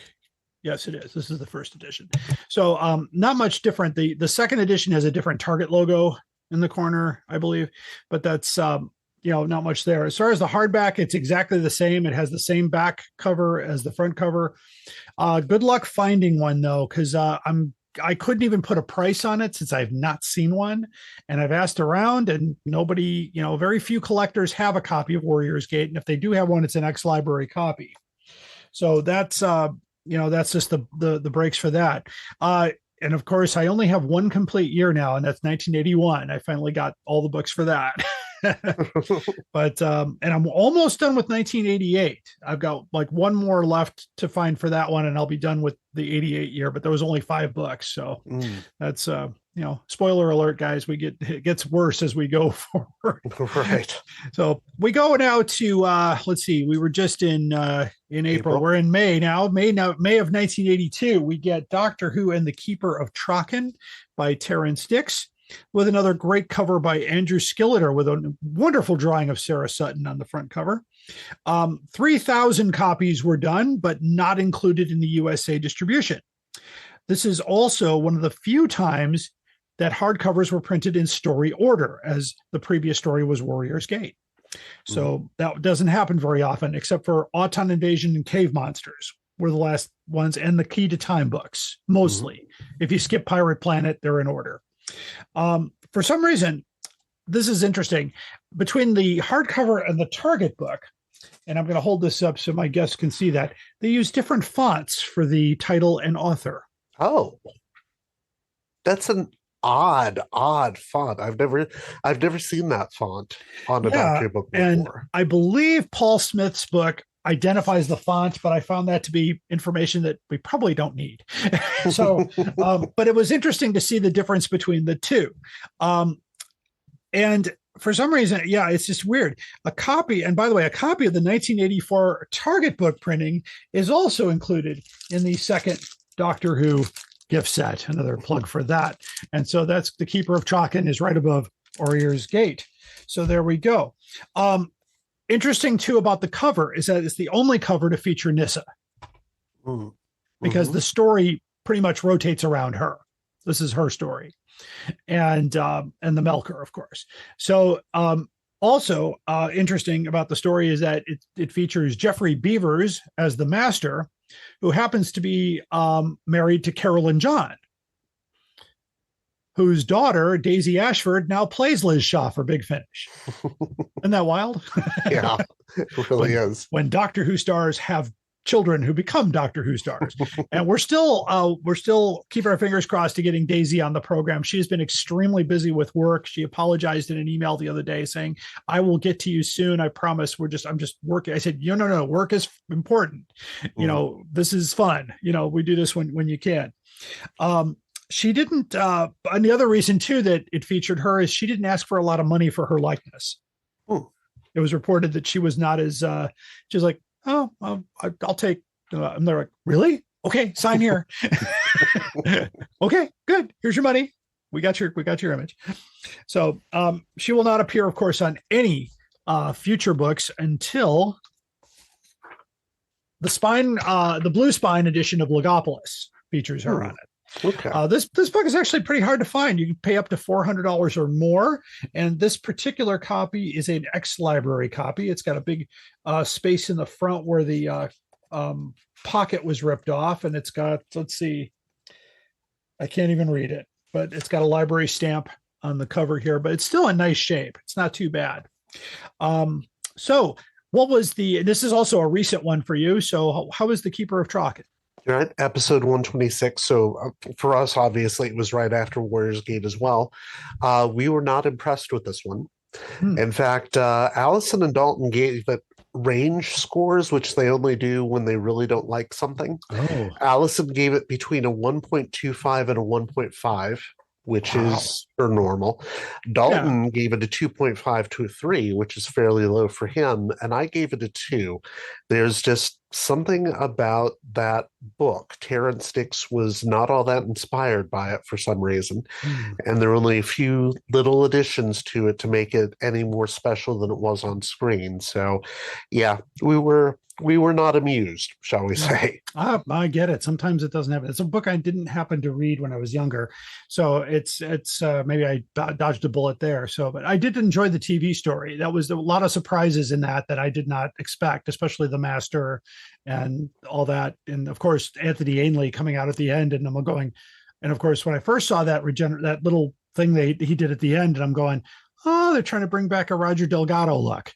C: Yes, it is. This is the first edition. So not much different. The second edition has a different Target logo in the corner, I believe, but that's not much there. As far as the hardback, it's exactly the same. It has the same back cover as the front cover. Good luck finding one though, because I couldn't even put a price on it since I've not seen one, and I've asked around, and nobody, very few collectors have a copy of Warriors Gate, and if they do have one, it's an ex-library copy. So that's just the breaks for that. And of course, I only have one complete year now, and that's 1981. I finally got all the books for that. But and I'm almost done with 1988. I've got like one more left to find for that one, and I'll be done with the 88 year. But there was only 5 books, so that's spoiler alert, guys. It gets worse as we go forward.
I: Right.
C: So we go now to let's see. We were just in April. We're in May now. May of 1982. We get Doctor Who and the Keeper of Traken by Terrence Dix, with another great cover by Andrew Skilleter with a wonderful drawing of Sarah Sutton on the front cover. 3,000 copies were done, but not included in the USA distribution. This is also one of the few times that hardcovers were printed in story order, as the previous story was Warriors Gate. So that doesn't happen very often, except for Auton Invasion and Cave Monsters were the last ones, and the Key to Time books, mostly. If you skip Pirate Planet, they're in order. For some reason, this is interesting. Between the hardcover and the Target book, and I'm going to hold this up so my guests can see that, they use different fonts for the title and author.
I: Oh, that's an odd font. I've never seen that font on a Doctor book before.
C: And I believe Paul Smith's book identifies the font, but I found that to be information that we probably don't need. So, but it was interesting to see the difference between the two. And for some reason, it's just weird. A copy of the 1984 Target book printing is also included in the second Doctor Who gift set. Another plug for that. And so that's the Keeper of Traken is right above Warriors Gate. So there we go. Interesting too about the cover is that it's the only cover to feature Nyssa, because the story pretty much rotates around her. This is her story, and the Melker, of course. So also interesting about the story is that it features Jeffrey Beavers as the Master, who happens to be married to Carolyn John, whose daughter, Daisy Ashford, now plays Liz Shaw for Big Finish. Isn't that wild?
I: Yeah, it really is.
C: When Doctor Who stars have children who become Doctor Who stars. And we're still keeping our fingers crossed to getting Daisy on the program. She's been extremely busy with work. She apologized in an email the other day saying, I will get to you soon. I promise. I'm just working. I said, no, work is important. This is fun. We do this when you can. She didn't, and the other reason too that it featured her is she didn't ask for a lot of money for her likeness. It was reported that she was not as, she was like, oh, I'll take, and they're like, really? Okay, sign here. Okay, good. Here's your money. We got your image. So she will not appear, of course, on any future books until the Blue Spine edition of Logopolis features her on it.
I: Okay.
C: This book is actually pretty hard to find. You can pay up to $400 or more, and this particular copy is an ex-library copy. It's got a big space in the front where the pocket was ripped off, and it's got, let's see, I can't even read it, but it's got a library stamp on the cover here, but it's still in nice shape. It's not too bad. So what was this is also a recent one for you. So how is the Keeper of Traken?
I: You're at episode 126. So for us, obviously, it was right after Warriors Gate as well. We were not impressed with this one. In fact, Allison and Dalton gave it range scores, which they only do when they really don't like something. Allison gave it between a 1.25 and a 1.5, which is her normal. Dalton gave it a 2.5 to a 3, which is fairly low for him, and I gave it a 2. There's just something about that book. Terrence Dix was not all that inspired by it for some reason, and there were only a few little additions to it to make it any more special than it was on screen. So, yeah, we were not amused, shall we say.
C: I get it. Sometimes it doesn't happen. It's a book I didn't happen to read when I was younger. So it's maybe I dodged a bullet there. So, but I did enjoy the TV story. That was a lot of surprises in that I did not expect, especially the master and all that. And of course, Anthony Ainley coming out at the end, and I'm going, and of course, when I first saw that that little thing he did at the end, and I'm going, oh, they're trying to bring back a Roger Delgado look.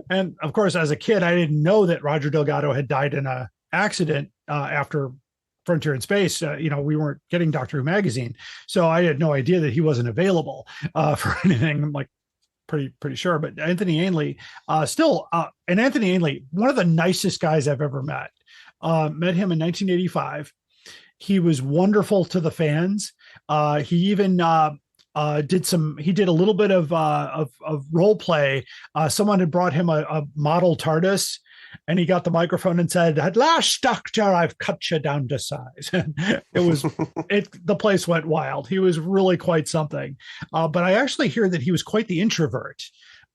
C: And of course, as a kid, I didn't know that Roger Delgado had died in an accident after Frontier in Space. We weren't getting Doctor Who magazine, so I had no idea that he wasn't available for anything. I'm like pretty sure. But Anthony Ainley, and Anthony Ainley, one of the nicest guys I've ever met. Met him in 1985. He was wonderful to the fans. He even did a little bit of role play. Someone had brought him a model TARDIS, and he got the microphone and said, "At last, Doctor, I've cut you down to size." The place went wild. He was really quite something. But I actually hear that he was quite the introvert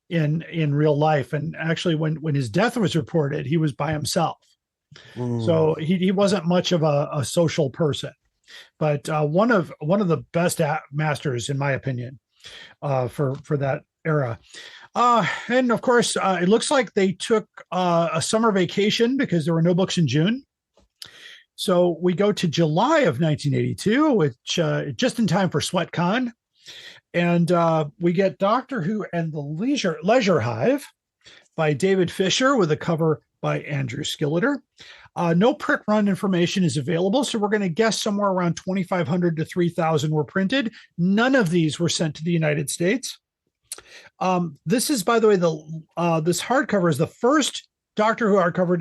C: in real life. And actually, when his death was reported, he was by himself. So he wasn't much of a social person. But one of the best masters, in my opinion, for that era. And of course, it looks like they took a summer vacation because there were no books in June. So we go to July of 1982, which just in time for SweatCon, and we get Doctor Who and the Leisure Hive by David Fisher with a cover by Andrew Skilleter. No print run information is available, so we're going to guess somewhere around 2,500 to 3,000 were printed. None of these were sent to the United States. This is, by the way, this hardcover is the first Doctor Who hardcover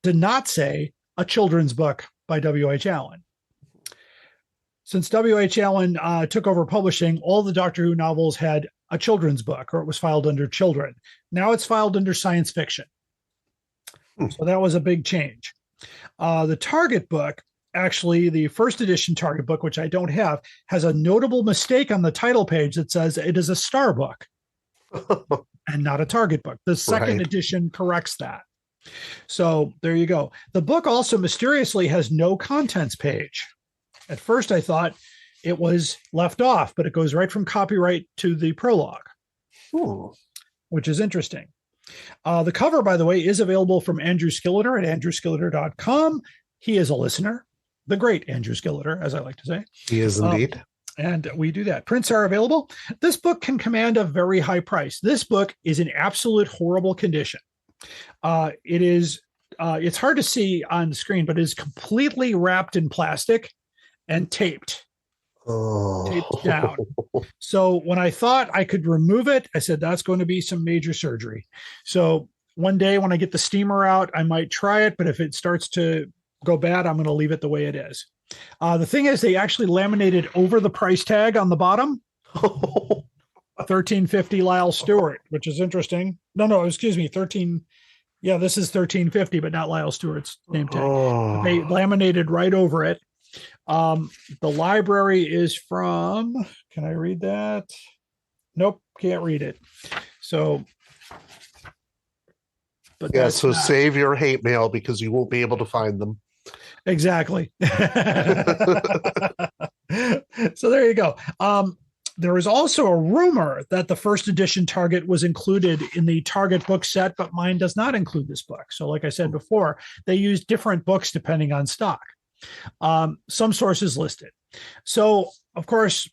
C: did not say a children's book by W.H. Allen. Since W.H. Allen took over publishing, all the Doctor Who novels had a children's book, or it was filed under children. Now it's filed under science fiction. So that was a big change. The Target book, actually, the first edition Target book, which I don't have, has a notable mistake on the title page that says it is a Star book and not a Target book. The second edition corrects that. So there you go. The book also mysteriously has no contents page. At first, I thought it was left off, but it goes right from copyright to the prologue, which is interesting. The cover, by the way, is available from Andrew Skilleter at andrewskilleter.com. He is a listener, the great Andrew Skilleter, as I like to say.
I: He is indeed.
C: And we do that. Prints are available. This book can command a very high price. This book is in absolute horrible condition. It's hard to see on the screen, but it is completely wrapped in plastic and taped down. So when I thought I could remove it, I said, that's going to be some major surgery. So one day when I get the steamer out, I might try it, but if it starts to go bad, I'm going to leave it the way it is. The thing is, they actually laminated over the price tag on the bottom. $13.50 Lyle Stewart, which is interesting. No, excuse me, 13. Yeah, this is $13.50, but not Lyle Stewart's name tag. They laminated right over it. The library is from, can I read that? Nope, can't read it. So, but
I: yeah, so save your hate mail because you won't be able to find them.
C: Exactly. So there you go. There is also a rumor that the first edition Target was included in the Target book set, but mine does not include this book. So like I said before, they use different books depending on stock. Some sources listed. So, of course,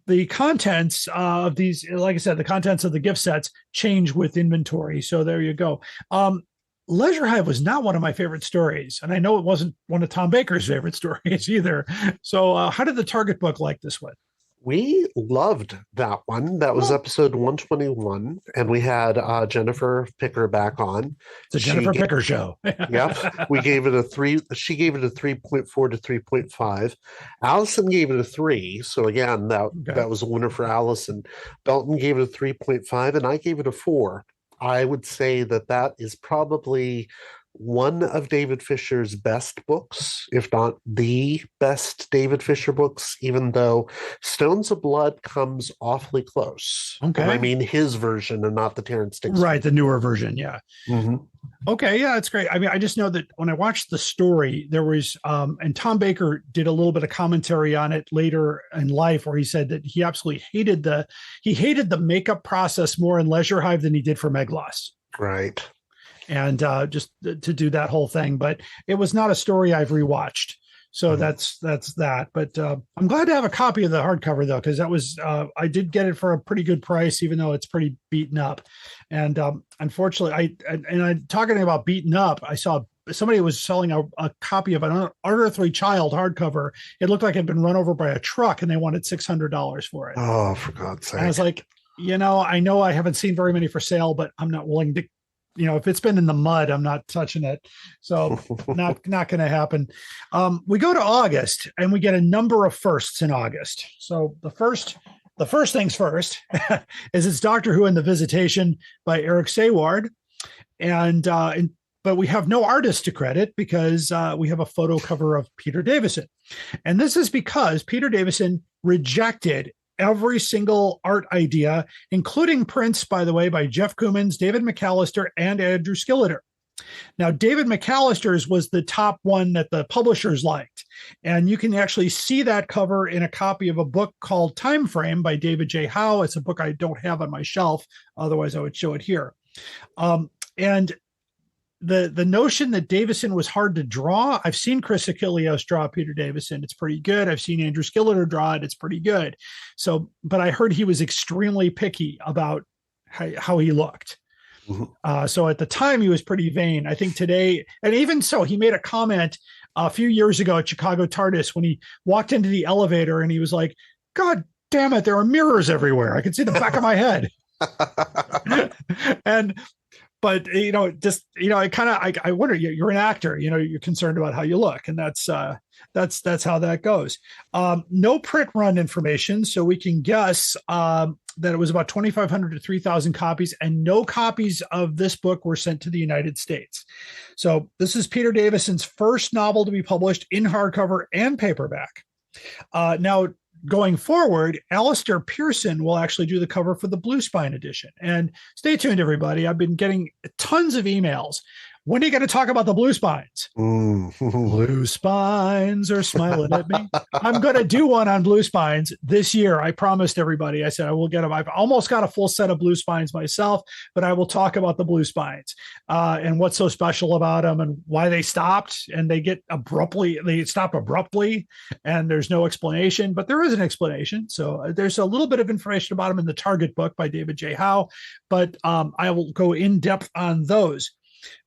C: the contents of these, like I said, the contents of the gift sets change with inventory. So there you go. Leisure Hive was not one of my favorite stories, and I know it wasn't one of Tom Baker's favorite stories either. So how did the Target book like this one?
I: We loved that one. That was episode 121, and we had Jennifer Picker back on.
C: It's a Jennifer Picker show.
I: Yep. We gave it a 3. She gave it a 3.4 to 3.5. Allison gave it a 3. So again, that was a winner for Allison. Belton gave it a 3.5, and I gave it a 4. I would say that is probably one of David Fisher's best books, if not the best David Fisher books, even though Stones of Blood comes awfully close.
C: Okay.
I: And I mean his version and not the Terrence Dixon.
C: Right, the newer version, yeah.
I: Mm-hmm.
C: Okay, yeah, that's great. I mean, I just know that when I watched the story, there was, and Tom Baker did a little bit of commentary on it later in life, where he said that he absolutely hated the makeup process more in Leisure Hive than he did for Megloss.
I: Right.
C: And just to do that whole thing, but it was not a story I've rewatched. So that's that. But I'm glad to have a copy of the hardcover though, because that was I did get it for a pretty good price, even though it's pretty beaten up. And unfortunately, I talking about beaten up, I saw somebody was selling a copy of an Unearthly Child hardcover. It looked like it had been run over by a truck, and they wanted $600 for it.
I: Oh, for God's sake!
C: And I was like, I know I haven't seen very many for sale, but I'm not willing to. If it's been in the mud, I'm not touching it. So not going to happen. We go to August, and we get a number of firsts in August. So the first things first is it's Doctor Who and the Visitation by Eric Sayward. But we have no artist to credit because we have a photo cover of Peter Davison. And this is because Peter Davison rejected every single art idea, including prints, by the way, by Jeff Cummins, David McAllister, and Andrew Skilleter. Now, David McAllister's was the top one that the publishers liked. And you can actually see that cover in a copy of a book called Time Frame by David J. Howe. It's a book I don't have on my shelf. Otherwise, I would show it here. And the notion that Davison was hard to draw, I've seen Chris Achilleos draw Peter Davison. It's pretty good. I've seen Andrew Skilleter draw it. It's pretty good. So, but I heard he was extremely picky about how he looked. Mm-hmm. So at the time he was pretty vain. I think today, and even so, he made a comment a few years ago at Chicago TARDIS when he walked into the elevator and he was like, "God damn it, there are mirrors everywhere. I can see the back of my head." But I wonder. You're an actor. You're concerned about how you look, and that's how that goes. No print run information, so we can guess that it was about 2,500 to 3,000 copies, and no copies of this book were sent to the United States. So this is Peter Davison's first novel to be published in hardcover and paperback. Now, going forward, Alistair Pearson will actually do the cover for the Blue Spine edition. And stay tuned, everybody. I've been getting tons of emails. When are you going to talk about the Blue Spines? Blue Spines are smiling at me. I'm going to do one on Blue Spines this year. I promised everybody. I said I will get them. I've almost got a full set of Blue Spines myself, but I will talk about the Blue Spines and what's so special about them and why they stopped. And they stop abruptly, and there's no explanation, but there is an explanation. So there's a little bit of information about them in the Target book by David J. Howe, but I will go in depth on those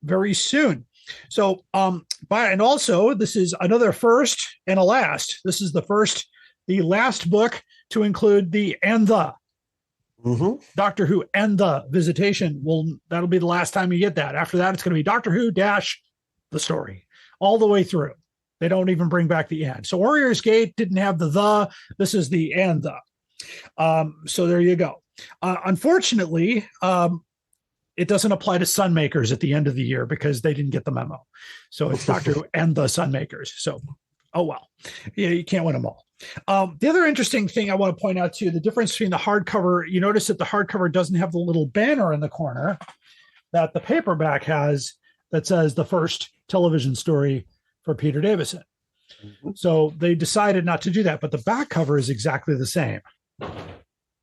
C: very soon. So, and also this is another first and a last. This is the last book to include the and the Doctor Who and the Visitation. That'll be the last time you get that. After that, it's going to be Doctor Who dash the story all the way through. They don't even bring back the and. So Warrior's Gate didn't have the. This is the and the. So there you go. Unfortunately, it doesn't apply to Sunmakers at the end of the year because they didn't get the memo. So it's Doctor Who and the Sunmakers. So, oh well, yeah, you can't win them all. The other interesting thing I want to point out too, the difference between the hardcover, you notice that the hardcover doesn't have the little banner in the corner that the paperback has that says the first television story for Peter Davison. So they decided not to do that, but the back cover is exactly the same.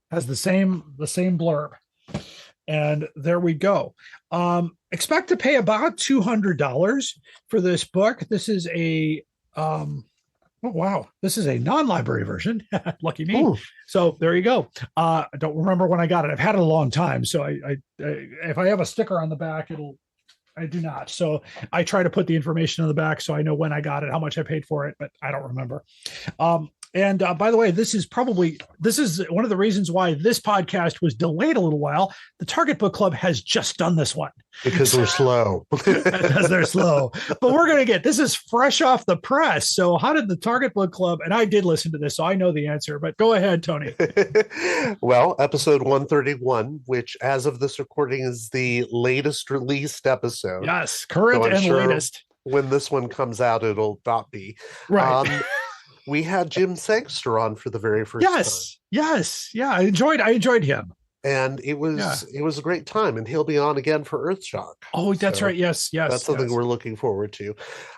C: Has the same blurb. And there we go. Expect to pay about $200 for this book. This is a this is a non-library version. Lucky me. Ooh. So there you go. I don't remember when I got it. I've had it a long time. So I if I have a sticker on the back, I do not. So I try to put the information on the back so I know when I got it, how much I paid for it, but I don't remember. And by the way, this is one of the reasons why this podcast was delayed a little while. The Target Book Club has just done this one.
I: Because we're slow.
C: Because they're slow. But we're going to this is fresh off the press. So how did the Target Book Club, and I did listen to this, so I know the answer, but go ahead, Tony.
I: Well, episode 131, which as of this recording is the latest released episode.
C: Yes, current and latest.
I: When this one comes out, it'll not be.
C: Right.
I: We had Jim Sangster on for the very first time.
C: Yes. Yeah, I enjoyed him.
I: And it was a great time, and he'll be on again for Earthshock.
C: Oh, that's right. Yes.
I: That's something we're looking forward to.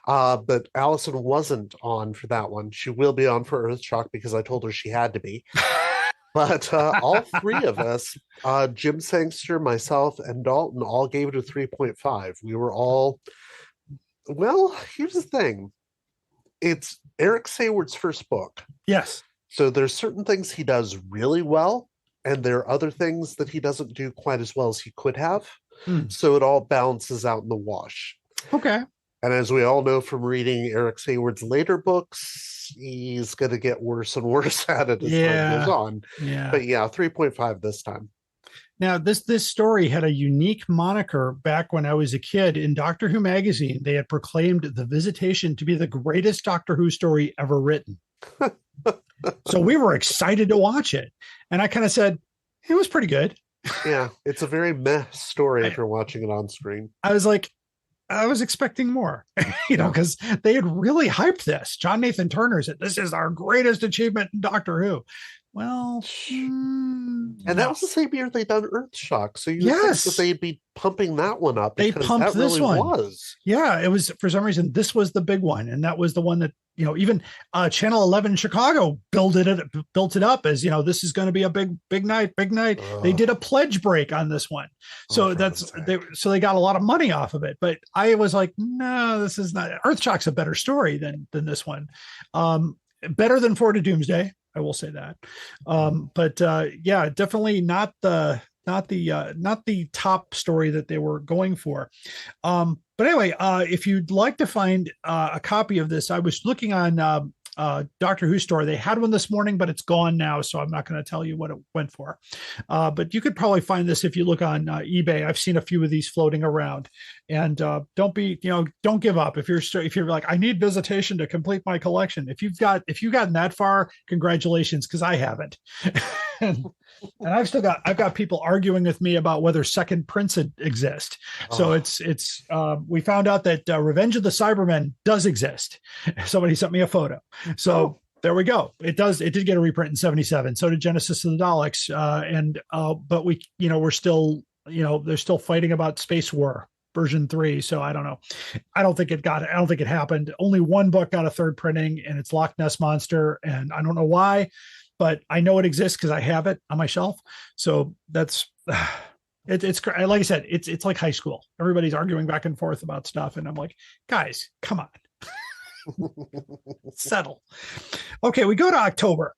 I: But Allison wasn't on for that one. She will be on for Earthshock because I told her she had to be. But all three of us, Jim Sangster, myself, and Dalton, all gave it a 3.5. We were all, well, here's the thing. It's Eric Sayward's first book.
C: Yes.
I: So there's certain things he does really well, and there are other things that he doesn't do quite as well as he could have. So it all balances out in the wash.
C: Okay.
I: And as we all know from reading Eric Sayward's later books, he's going to get worse and worse at it as time goes on.
C: Yeah.
I: But yeah, 3.5 this time.
C: Now, this story had a unique moniker back when I was a kid. In Doctor Who magazine, they had proclaimed The Visitation to be the greatest Doctor Who story ever written. So we were excited to watch it. And I kind of said, it was pretty good.
I: Yeah, it's a very meh story if you're watching it on screen.
C: I was like, I was expecting more, because they had really hyped this. John Nathan Turner said, this is our greatest achievement in Doctor Who. Well,
I: and that was the same year they done Earthshock, so you think that they'd be pumping that one up.
C: They pumped this one.
I: Was.
C: Yeah, it was, for some reason, this was the big one, and that was the one that even Channel 11 Chicago built it up as this is going to be a big night. They did a pledge break on this one, so they got a lot of money off of it. But I was like, no, this is not. Earthshock's a better story than this one, better than Four to Doomsday. I will say that. But definitely not the top story that they were going for. But anyway, if you'd like to find a copy of this, I was looking on Doctor Who store. They had one this morning, but it's gone now, so I'm not going to tell you what it went for. But you could probably find this if you look on eBay. I've seen a few of these floating around. And don't give up. If you're like, I need Visitation to complete my collection. If you've gotten that far, congratulations, because I haven't. And I've got people arguing with me about whether second prints exist. So it's we found out that Revenge of the Cybermen does exist. Somebody sent me a photo. So there we go. It did get a reprint in 1977. So did Genesis of the Daleks. But we're still, they're still fighting about Space War version 3. So I don't know. I don't think it happened. Only one book got a third printing, and it's Loch Ness Monster. And I don't know why, but I know it exists because I have it on my shelf. So that's, it's like I said, it's like high school. Everybody's arguing back and forth about stuff. And I'm like, guys, come on. Settle. Okay, we go to October.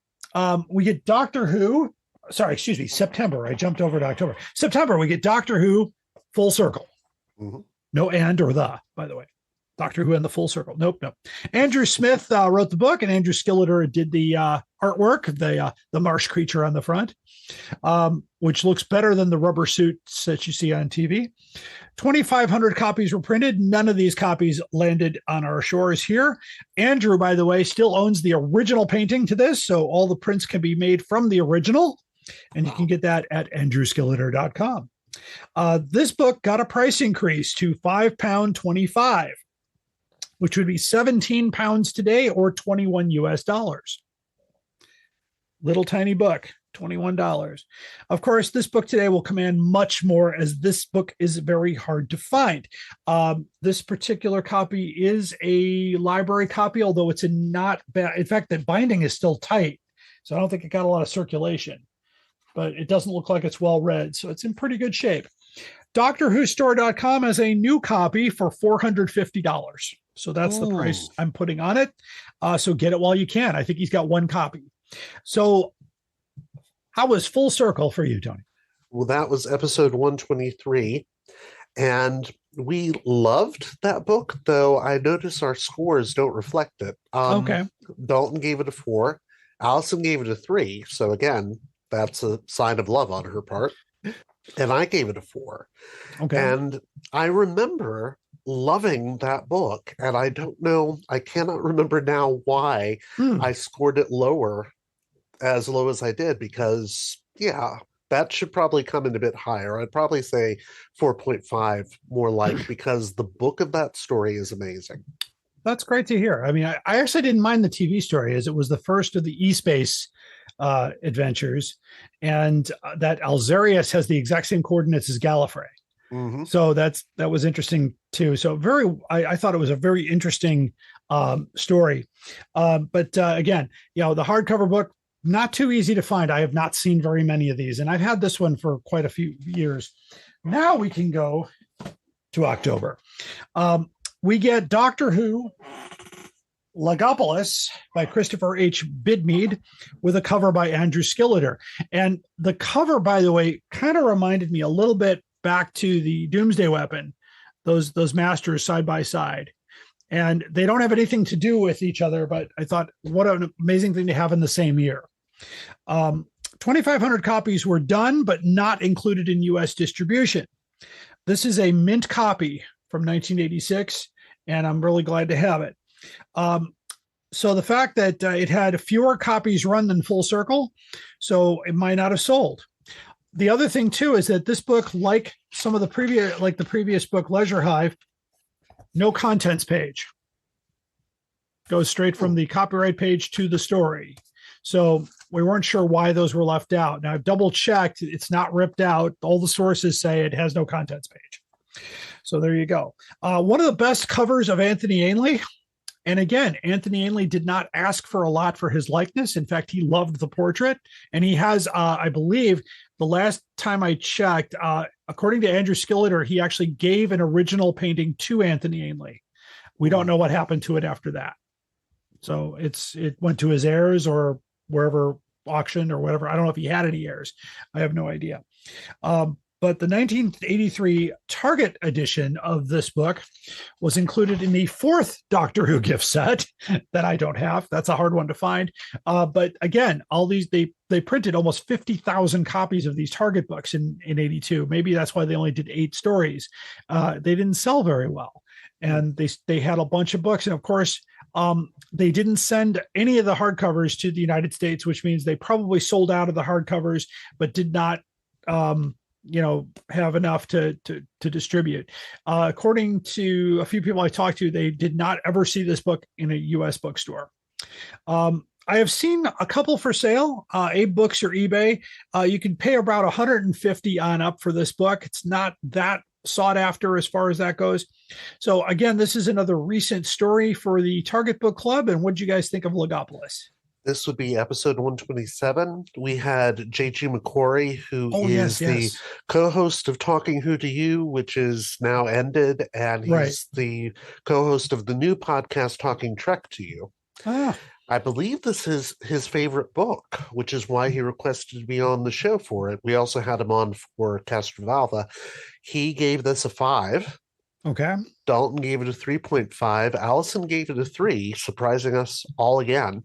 C: We get Doctor Who. Sorry, excuse me, September. I jumped over to October. September, we get Doctor Who Full Circle. No and or the, by the way. Doctor Who and the Full Circle. Nope. Andrew Smith wrote the book, and Andrew Skilleter did the artwork, the marsh creature on the front, which looks better than the rubber suits that you see on TV. 2,500 copies were printed. None of these copies landed on our shores here. Andrew, by the way, still owns the original painting to this, so all the prints can be made from the original, and you can get that at andrewskilleter.com. This book got a price increase to £5.25, which would be £17 today or $21 US. Little tiny book, $21. Of course, this book today will command much more, as this book is very hard to find. This particular copy is a library copy, although it's not bad. In fact, the binding is still tight, so I don't think it got a lot of circulation. But it doesn't look like it's well read, so it's in pretty good shape. DoctorWhoStore.com has a new copy for $450. So that's the price I'm putting on it. So get it while you can. I think he's got one copy. So how was Full Circle for you, Tony?
I: Well, that was episode 123. And we loved that book, though I notice our scores don't reflect it.
C: Okay.
I: Dalton gave it a 4. Allison gave it a 3. So again, that's a sign of love on her part. And I gave it a 4.
C: Okay.
I: And I remember loving that book. And I don't know, I cannot remember now why I scored it as low as I did, because, yeah, that should probably come in a bit higher. I'd probably say 4.5 more like, because the book of that story is amazing.
C: That's great to hear. I mean, I actually didn't mind the TV story, as it was the first of the E-Space adventures, and that Alzarius has the exact same coordinates as Gallifrey.
I: Mm-hmm.
C: So that was interesting too. So I thought it was a very interesting story. But again, the hardcover book, not too easy to find. I have not seen very many of these, and I've had this one for quite a few years. Now we can go to October. We get Doctor Who Logopolis by Christopher H. Bidmead with a cover by Andrew Skilleter. And the cover, by the way, kind of reminded me a little bit back to the Doomsday Weapon, those masters side by side. And they don't have anything to do with each other, but I thought, what an amazing thing to have in the same year. 2,500 copies were done, but not included in U.S. distribution. This is a mint copy from 1986, and I'm really glad to have it. So the fact that it had fewer copies run than Full Circle, so it might not have sold. The other thing too is that this book, like some of the previous book, Leisure Hive, no contents page. Goes straight from the copyright page to the story. So we weren't sure why those were left out. Now I've double checked; it's not ripped out. All the sources say it has no contents page. So there you go. One of the best covers of Anthony Ainley. And again, Anthony Ainley did not ask for a lot for his likeness. In fact, he loved the portrait. And he has, I believe, the last time I checked, according to Andrew Skilleter, he actually gave an original painting to Anthony Ainley. We don't know what happened to it after that. So it went to his heirs or wherever, auction or whatever. I don't know if he had any heirs. I have no idea. But the 1983 Target edition of this book was included in the 4th Doctor Who gift set that I don't have. That's a hard one to find. But again, all these, they printed almost 50,000 copies of these Target books in 82. Maybe that's why they only did 8 stories. They didn't sell very well. And they had a bunch of books. And of course, they didn't send any of the hardcovers to the United States, which means they probably sold out of the hardcovers, but did not have enough to distribute. According to a few people I talked to, they did not ever see this book in a U.S. bookstore. I have seen a couple for sale, Abe Books or eBay. You can pay about $150 on up for this book. It's not that sought after as far as that goes. So again, this is another recent story for the Target Book Club. And what did you guys think of Logopolis?
I: This would be episode 127. We had J.G. McQuarrie, who is the co-host of Talking Who to You, which is now ended, and he's the co-host of the new podcast Talking Trek to You. I believe this is his favorite book, which is why he requested to be on the show for it. We also had him on for Castrovalva. He gave this a 5.
C: Okay.
I: Dalton gave it a 3.5. Allison gave it a 3, surprising us all again.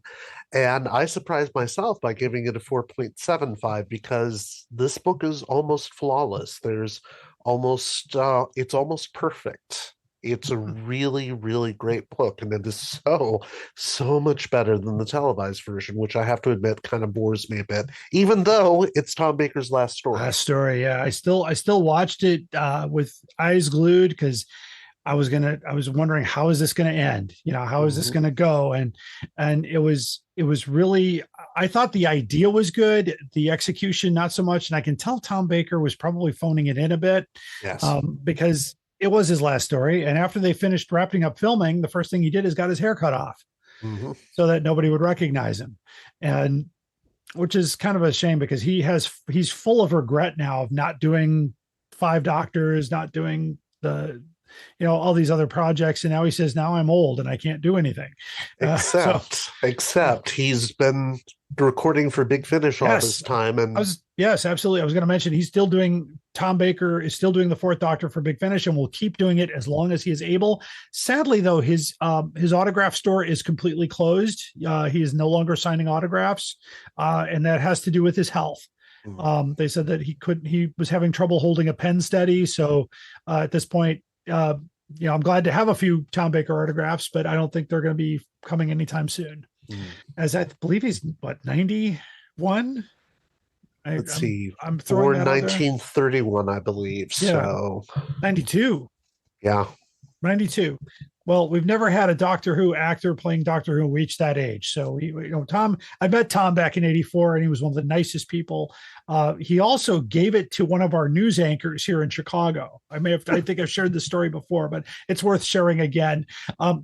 I: And I surprised myself by giving it a 4.75 because this book is almost flawless. It's almost perfect. It's a really, really great book. And it is so much better than the televised version, which I have to admit kind of bores me a bit, even though it's Tom Baker's last story.
C: Last story. Yeah. I still watched it with eyes glued because I was wondering, how is this going to end? How is this going to go? And it was really, I thought the idea was good. The execution, not so much. And I can tell Tom Baker was probably phoning it in a bit.
I: Yes.
C: Because it was his last story. And after they finished wrapping up filming, the first thing he did is got his hair cut off so that nobody would recognize him. And which is kind of a shame because he's full of regret now of not doing 5 Doctors, not doing all these other projects. And now he says, now I'm old and I can't do anything.
I: Except he's been recording for Big Finish all this time. And
C: yes, absolutely. I was going to mention Tom Baker is still doing the Fourth Doctor for Big Finish and will keep doing it as long as he is able. Sadly, though, his autograph store is completely closed. He is no longer signing autographs, and that has to do with his health. They said that he was having trouble holding a pen steady. So at this point, I'm glad to have a few Tom Baker autographs, but I don't think they're going to be coming anytime soon. As I believe he's 91.
I: Let's see.
C: I'm throwing
I: born 1931, I believe.
C: Yeah.
I: So
C: 92.
I: Yeah.
C: 92. Well, we've never had a Doctor Who actor playing Doctor Who reach that age. So, Tom, I met Tom back in 84 and he was one of the nicest people. He also gave it to one of our news anchors here in Chicago. I think I've shared this story before, but it's worth sharing again.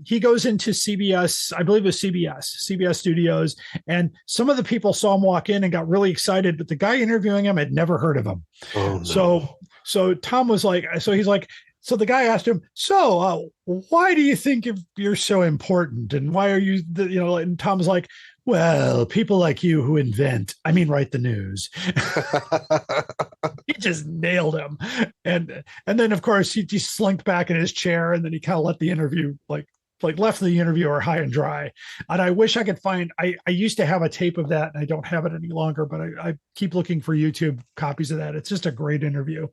C: He goes into CBS, I believe it was CBS Studios, and some of the people saw him walk in and got really excited, but the guy interviewing him had never heard of him.
I: Oh, no.
C: So Tom was like, so the guy asked him, why do you think you're so important? And why are you, and Tom's like, well, people like you who write the news. He just nailed him. And then, of course, he slinked back in his chair and then he kind of let the interview, left the interviewer high and dry. And I wish I could I used to have a tape of that and I don't have it any longer, but I keep looking for YouTube copies of that. It's just a great interview.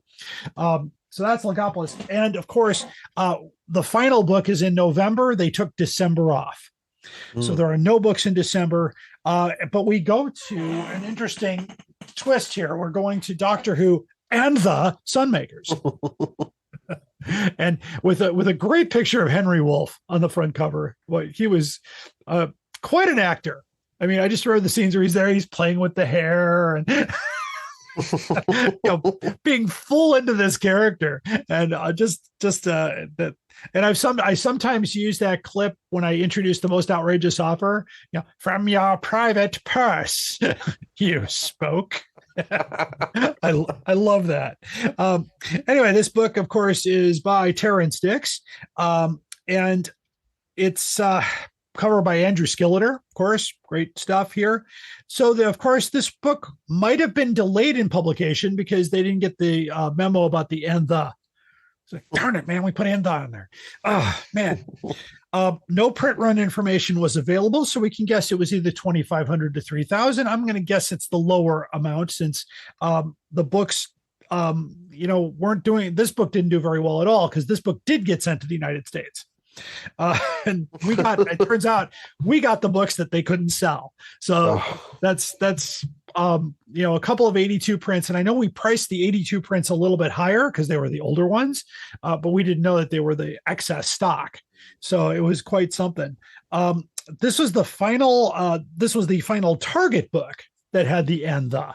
C: So that's Logopolis. And of course, the final book is in November. They took December off. So there are no books in December. But we go to an interesting twist here. We're going to Doctor Who and the Sunmakers. And with a great picture of Henry Wolfe on the front cover. Well, he was quite an actor. I mean, I just remember the scenes where he's playing with the hair and being full into this character, and that. And I sometimes use that clip when I introduce the most outrageous offer. From your private purse, you spoke. I love that. Anyway, this book, of course, is by Terrence Dix, and it's cover by Andrew Skilleter, of course, great stuff here. So, of course, this book might have been delayed in publication because they didn't get the memo about the and the. It's like, darn it, man, we put and the on there. Oh, man. No print run information was available, so we can guess it was either 2,500 to 3,000. I'm going to guess it's the lower amount since the books, weren't doing. This book didn't do very well at all because this book did get sent to the United States. And it turns out we got the books that they couldn't sell. So that's a couple of 82 prints. And I know we priced the 82 prints a little bit higher because they were the older ones, but we didn't know that they were the excess stock. So it was quite something. This was the final Target book that had the and the on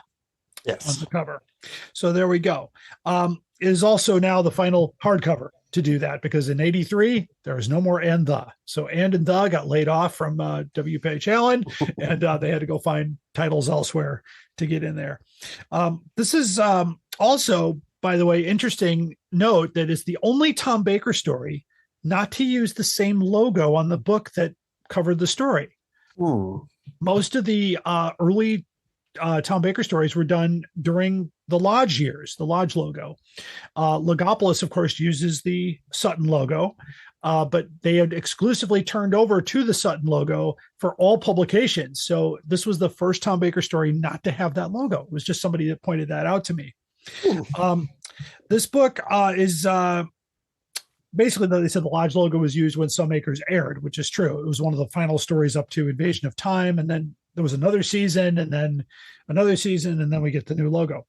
C: the cover. So there we go. It is also now the final hardcover to do that because in 83 there was no more and the. So and the got laid off from W.P.H. Allen and they had to go find titles elsewhere to get in there. This is also, by the way, interesting note that it's the only Tom Baker story not to use the same logo on the book that covered the story. Most of the early Tom Baker stories were done during the Lodge years, the Lodge logo. Logopolis, of course, uses the Sutton logo, but they had exclusively turned over to the Sutton logo for all publications. So this was the first Tom Baker story not to have that logo. It was just somebody that pointed that out to me. This book is basically, they said the Lodge logo was used when Sunmakers aired, which is true. It was one of the final stories up to Invasion of Time, and then there was another season, and then another season, and then we get the new logo.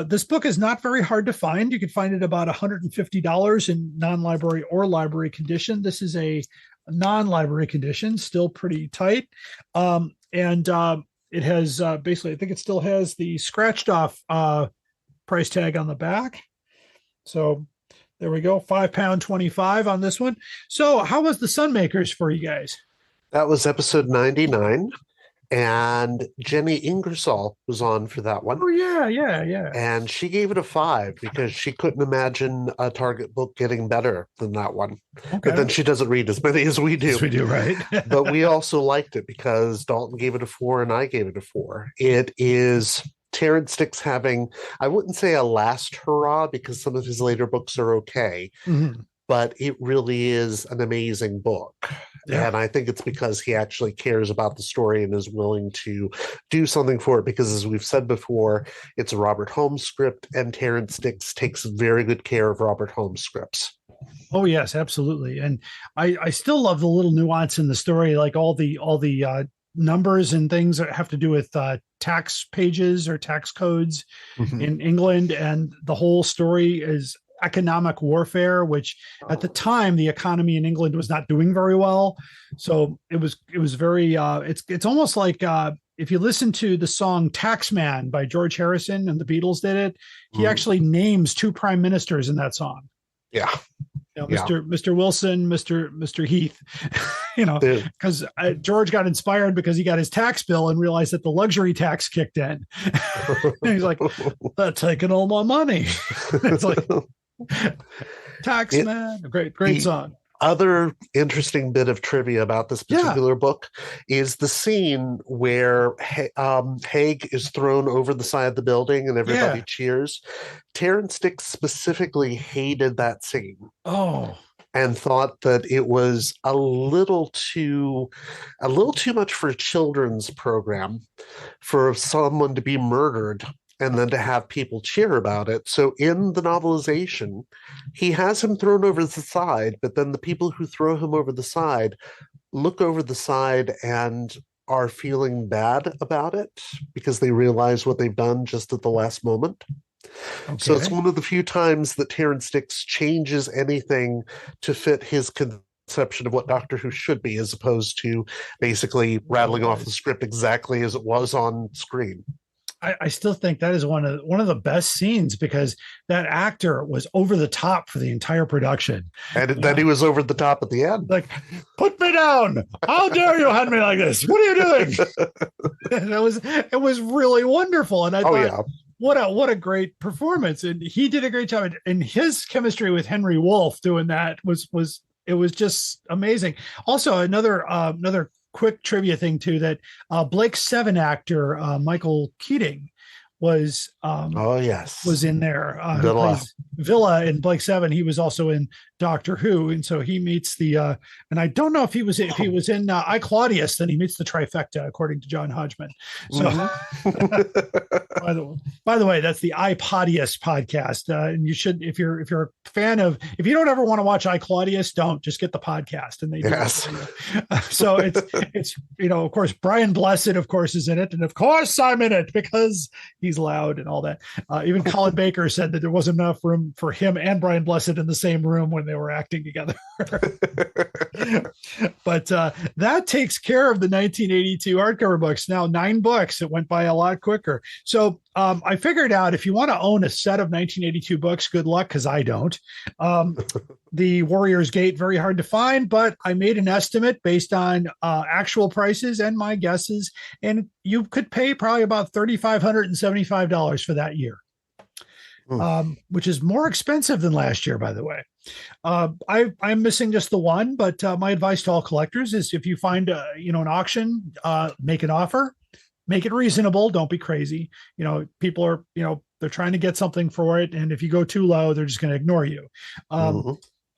C: This book is not very hard to find. You can find it about $150 in non-library or library condition. This is a non-library condition, still pretty tight. And it has basically, I think it still has the scratched off price tag on the back. So there we go, £5.25 on this one. So how was the Sunmakers for you guys?
I: That was episode 99. And Jenny Ingersoll was on for that one.
C: Oh, yeah.
I: And she gave it a 5 because she couldn't imagine a Target book getting better than that one.
C: Okay.
I: But then she doesn't read as many as we do.
C: Yes, we do, right?
I: But we also liked it because Dalton gave it a 4 and I gave it a 4. It is Terrence Dicks having, I wouldn't say a last hurrah because some of his later books are okay, but it really is an amazing book. Yeah. And I think it's because he actually cares about the story and is willing to do something for it because, as we've said before, it's a Robert Holmes script, and Terrence Dicks takes very good care of Robert Holmes scripts.
C: Oh, yes, absolutely. And I still love the little nuance in the story, like all the numbers and things that have to do with tax pages or tax codes in England. And the whole story is economic warfare, which at the time the economy in England was not doing very well. So it was very it's almost like if you listen to the song Taxman by George Harrison and the Beatles did it, he actually names 2 prime ministers in that song.
I: Yeah.
C: Mr. Wilson, Mr. Heath, because George got inspired because he got his tax bill and realized that the luxury tax kicked in. And he's like, they're taking all my money. It's like, Taxman, great song.
I: Other interesting bit of trivia about this particular book is the scene where Haig is thrown over the side of the building and everybody cheers. Terrence Dicks specifically hated that scene.
C: Oh.
I: And thought that it was a little too much for a children's program for someone to be murdered and then to have people cheer about it. So in the novelization, he has him thrown over the side, but then the people who throw him over the side look over the side and are feeling bad about it because they realize what they've done just at the last moment. Okay. So it's one of the few times that Terrence Dicks changes anything to fit his conception of what Doctor Who should be, as opposed to basically rattling off the script exactly as it was on screen.
C: I still think that is one of the best scenes because that actor was over the top for the entire production.
I: And then he was over the top at the end.
C: Like, put me down. How dare you hand me like this? What are you doing? And it was really wonderful. And I thought, what a great performance. And he did a great job. And his chemistry with Henry Wolfe doing that was just amazing. Also, another quick trivia thing too, that Blake 7 actor Michael Keating was in there. Villa in Blake 7. He was also in Doctor Who, and so he meets the and I don't know if he was in I, Claudius, then he meets the trifecta according to John Hodgman. So by the way, that's the iPodius podcast, and you should, if you're a fan of, if you don't ever want to watch I, Claudius, don't, just get the podcast, and they do so it's of course Brian Blessed of course is in it, and of course I'm in it because he's loud and all that. Even Colin Baker said that there wasn't enough room for him and Brian Blessed in the same room when they were acting together. But that takes care of the 1982 hardcover books. Now 9 books. It went by a lot quicker. So I figured out, if you want to own a set of 1982 books, good luck, because I don't. The Warrior's Gate, very hard to find, but I made an estimate based on actual prices and my guesses, and you could pay probably about $3,575 for that year. Which is more expensive than last year, by the way. I'm missing just the one, but my advice to all collectors is, if you find an auction, make an offer, make it reasonable. Don't be crazy. People are, they're trying to get something for it, and if you go too low, they're just going to ignore you.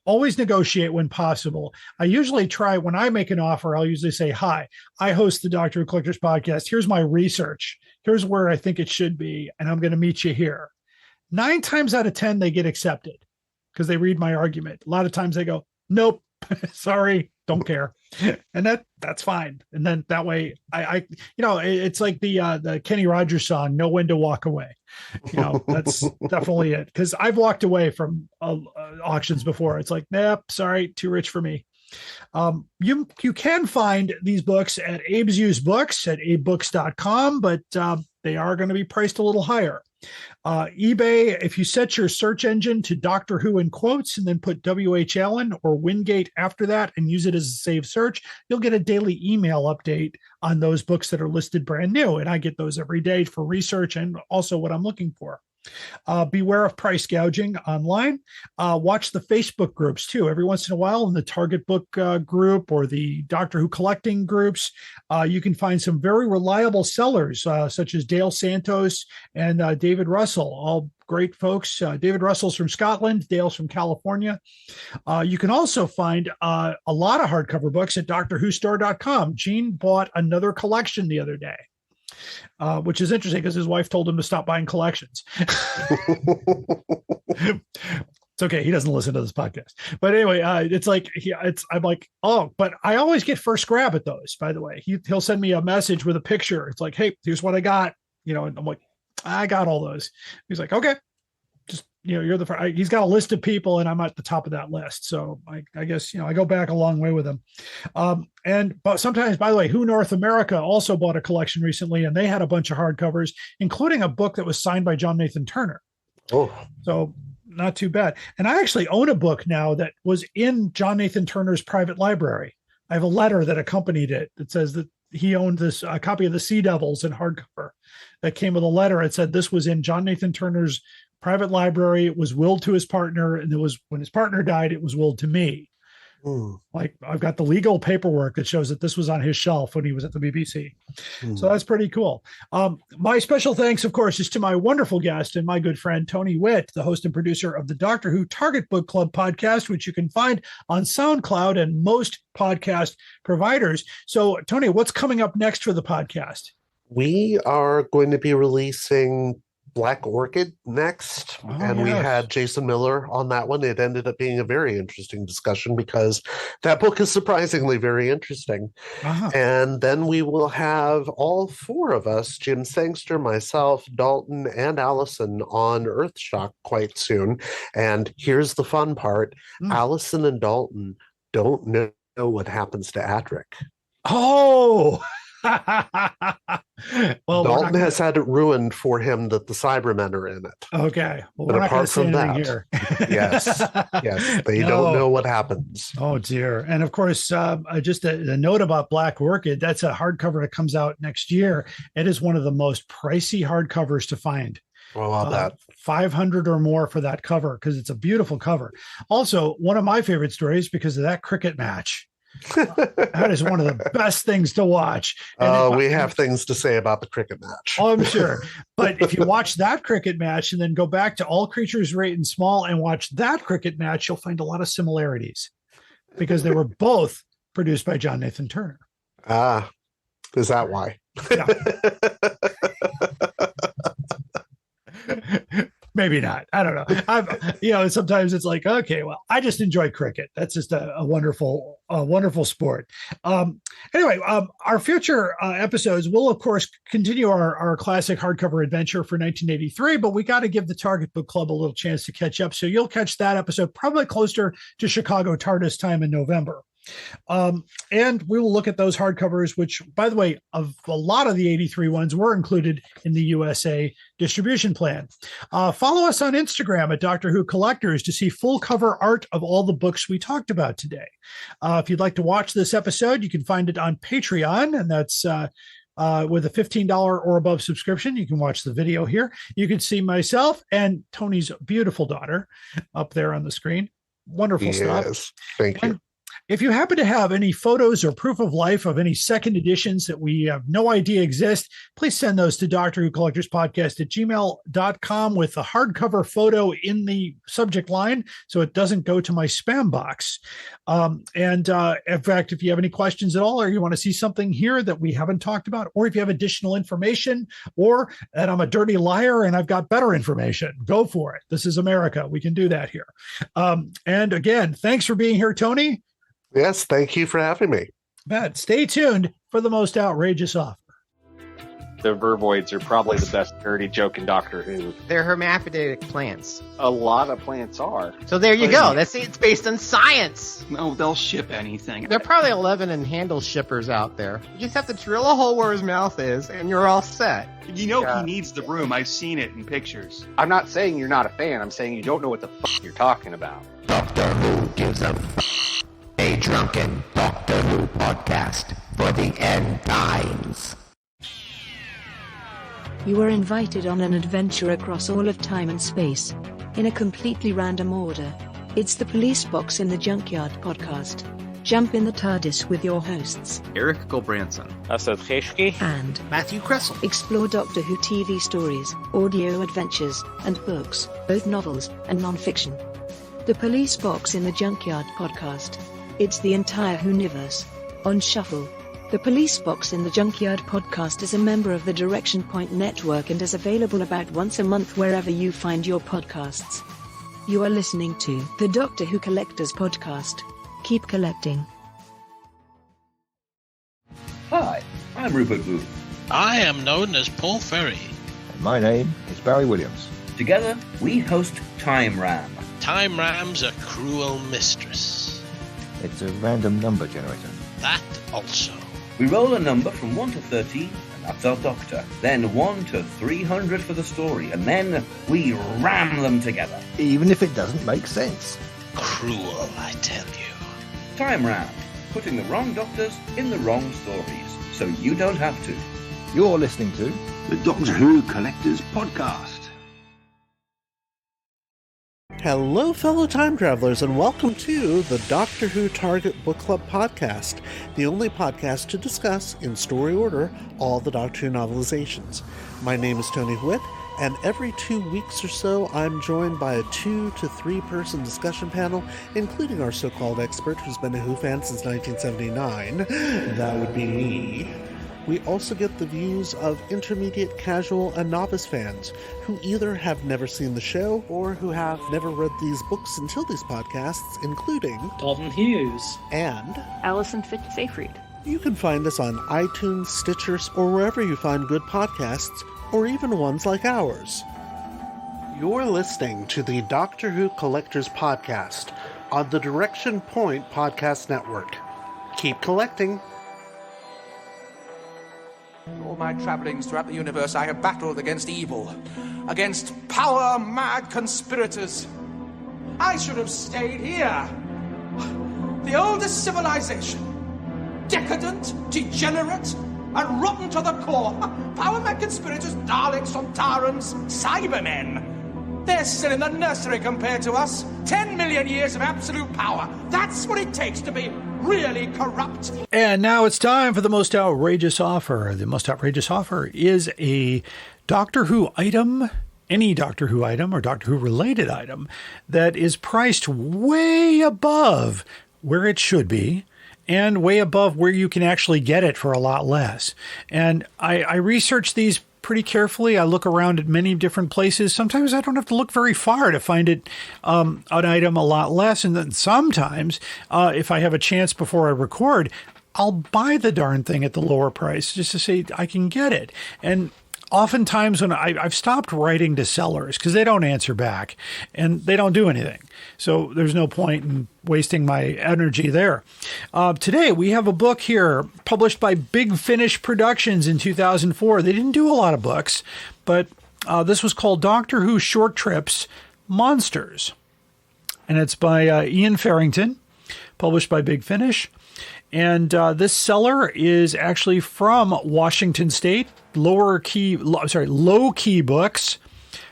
C: Always negotiate when possible. I usually try, when I make an offer, I'll usually say, hi, I host the Doctor Who Collectors podcast. Here's my research. Here's where I think it should be, and I'm going to meet you here. 9 times out of 10, they get accepted because they read my argument. A lot of times they go, nope, sorry, don't care. And that's fine. And then that way it's like the Kenny Rogers song, Know When to Walk Away. That's definitely it. Because I've walked away from auctions before. It's like, nope, sorry, too rich for me. You can find these books at Abe's Used Books at abebooks.com, but they are going to be priced a little higher. eBay, if you set your search engine to Doctor Who in quotes and then put W.H. Allen or Wingate after that and use it as a saved search, you'll get a daily email update on those books that are listed brand new. And I get those every day for research and also what I'm looking for. Beware of price gouging online. Watch the Facebook groups too. Every once in a while in the Target Book group or the Doctor Who collecting groups, you can find some very reliable sellers such as Dale Santos and David Russell, all great folks. David Russell's from Scotland, Dale's from California. You can also find a lot of hardcover books at DoctorWhoStore.com. Gene bought another collection the other day. Which is interesting because his wife told him to stop buying collections. It's okay. He doesn't listen to this podcast. But anyway, I'm like, oh, but I always get first grab at those, by the way. He'll send me a message with a picture. It's like, hey, here's what I got. And I'm like, I got all those. He's like, okay. Just, you're the first. He's got a list of people and I'm at the top of that list. So I guess, I go back a long way with him. But sometimes, by the way, Who North America also bought a collection recently and they had a bunch of hardcovers, including a book that was signed by John Nathan Turner. Oh, so not too bad. And I actually own a book now that was in John Nathan Turner's private library. I have a letter that accompanied it that says that he owned a copy of the Sea Devils in hardcover that came with a letter. It said this was in John Nathan Turner's private library. It was willed to his partner, and it was when his partner died, it was willed to me. Like I've got the legal paperwork that shows that this was on his shelf when he was at the BBC. So that's pretty cool. My special thanks, of course, is to my wonderful guest and my good friend, Tony Whitt, the host and producer of the Doctor Who Target Book Club podcast, which you can find on SoundCloud and most podcast providers. So, Tony, what's coming up next for the podcast?
I: We are going to be releasing Black Orchid next, and we had Jason Miller on that one. It ended up being a very interesting discussion because that book is surprisingly very interesting. And then we will have all four of us, Jim Sangster, myself, Dalton, and Allison, on Earthshock quite soon. And here's the fun part. Allison and Dalton don't know what happens to Adric.
C: Oh! Well,
I: Dalton has had it ruined for him that the Cybermen are in it.
C: Okay. Well,
I: but apart from that,
C: here.
I: yes, they don't know what happens.
C: Oh dear. And of course, just a note about Black Orchid. That's a hardcover that comes out next year. It is one of the most pricey hardcovers to find.
I: Well, I'll bet.
C: 500 or more for that cover because it's a beautiful cover. Also, one of my favorite stories because of that cricket match. That is one of the best things to watch.
I: We have things to say about the cricket match.
C: Oh, I'm sure. But if you watch that cricket match and then go back to All Creatures Great and Small and watch that cricket match, you'll find a lot of similarities because they were both produced by John Nathan Turner.
I: Is that why?
C: Yeah. Maybe not. I don't know. Sometimes it's like, okay, well, I just enjoy cricket. That's just a wonderful sport. Anyway, our future episodes will, of course, continue our classic hardcover adventure for 1983, but we got to give the Target Book Club a little chance to catch up. So you'll catch that episode probably closer to Chicago TARDIS time in November. And we will look at those hardcovers, which, by the way, of a lot of the 83 ones were included in the USA distribution plan. Follow us on Instagram at Doctor Who Collectors to see full cover art of all the books we talked about today. If you'd like to watch this episode, you can find it on Patreon, and that's with a $15 or above subscription. You can watch the video here. You can see myself and Tony's beautiful daughter up there on the screen. Wonderful stuff.
I: Thank you.
C: If you happen to have any photos or proof of life of any second editions that we have no idea exist, please send those to Doctor Who Collectors Podcast at gmail.com with a hardcover photo in the subject line so it doesn't go to my spam box. In fact, if you have any questions at all or you want to see something here that we haven't talked about, or if you have additional information, or that I'm a dirty liar and I've got better information, go for it. This is America. We can do that here. And again, thanks for being here, Tony.
I: Yes, thank you for having me.
C: Stay tuned for the most outrageous offer.
J: The vervoids are probably the best dirty joke in Doctor Who.
K: They're hermaphroditic plants.
J: A lot of plants are.
K: So there you go. It's based on science.
L: No, they'll ship anything.
K: There are probably 11 and handle shippers out there. You just have to drill a hole where his mouth is, and you're all set.
L: You know he needs the room. I've seen it in pictures.
J: I'm not saying you're not a fan. I'm saying you don't know what the you're talking about.
B: Doctor Who gives a drunken Doctor Who podcast for the end times.
M: You are invited on an adventure across all of time and space, in a completely random order. It's the Police Box in the Junkyard podcast. Jump in the TARDIS with your hosts,
L: Eric Gulbranson,
J: Asad Kheshki,
M: and
D: Matthew Kressel.
M: Explore Doctor Who TV stories, audio adventures, and books, both novels and non-fiction. The Police Box in the Junkyard podcast. It's the entire Whoniverse on shuffle. The Police Box in the Junkyard podcast is a member of the Direction Point Network and is available about once a month wherever you find your podcasts. You are listening to the Doctor Who Collectors podcast. Keep collecting.
N: Hi, I'm Rupert Booth.
O: I am known as Paul Ferry.
N: And my name is Barry Williams. Together, we host Time Ram.
O: Time Ram's a cruel mistress.
N: It's a random number generator.
O: That also.
N: We roll a number from 1 to 13, and that's our Doctor. Then 1 to 300 for the story, and then we ram them together. Even if it doesn't make sense.
O: Cruel, I tell you.
N: Time Ram, putting the wrong Doctors in the wrong stories, so you don't have to. You're listening to
P: the Doctor Who Collectors Podcast.
I: Hello, fellow time travelers, and welcome to the Doctor Who Target Book Club podcast, the only podcast to discuss, in story order, all the Doctor Who novelizations. My name is Tony Whitt, and every 2 weeks or so, I'm joined by a 2 to 3 person discussion panel, including our so-called expert who's been a Who fan since 1979. That would be me. We also get the views of intermediate, casual, and novice fans who either have never seen the show or who have never read these books until these podcasts, including
A: Dalton Hughes
I: and
Q: Alison Fitz-Seyfried.
I: You can find us on iTunes, Stitcher, or wherever you find good podcasts, or even ones like ours. You're listening to the Doctor Who Collectors Podcast on the Direction Point Podcast Network. Keep collecting.
R: All my travellings throughout the universe, I have battled against evil, against power-mad conspirators. I should have stayed here. The oldest civilization. Decadent, degenerate, and rotten to the core. Power-mad conspirators, Daleks, Sontarans, Cybermen. They're still in the nursery compared to us. 10 million years of absolute power. That's what it takes to be really corrupt.
C: And now it's time for the most outrageous offer. The most outrageous offer is a Doctor Who item, any Doctor Who item or Doctor Who related item that is priced way above where it should be and way above where you can actually get it for a lot less. And I researched these pretty carefully. I look around at many different places. Sometimes I don't have to look very far to find it, an item a lot less. And then sometimes, if I have a chance before I record, I'll buy the darn thing at the lower price just to say I can get it. And oftentimes when I've stopped writing to sellers because they don't answer back and they don't do anything. So there's no point in wasting my energy there. Today we have a book here published by Big Finish Productions in 2004. They didn't do a lot of books, but this was called Doctor Who Short Trips Monsters. And it's by Ian Farrington, published by Big Finish. And this seller is actually from Washington State, Low Key Books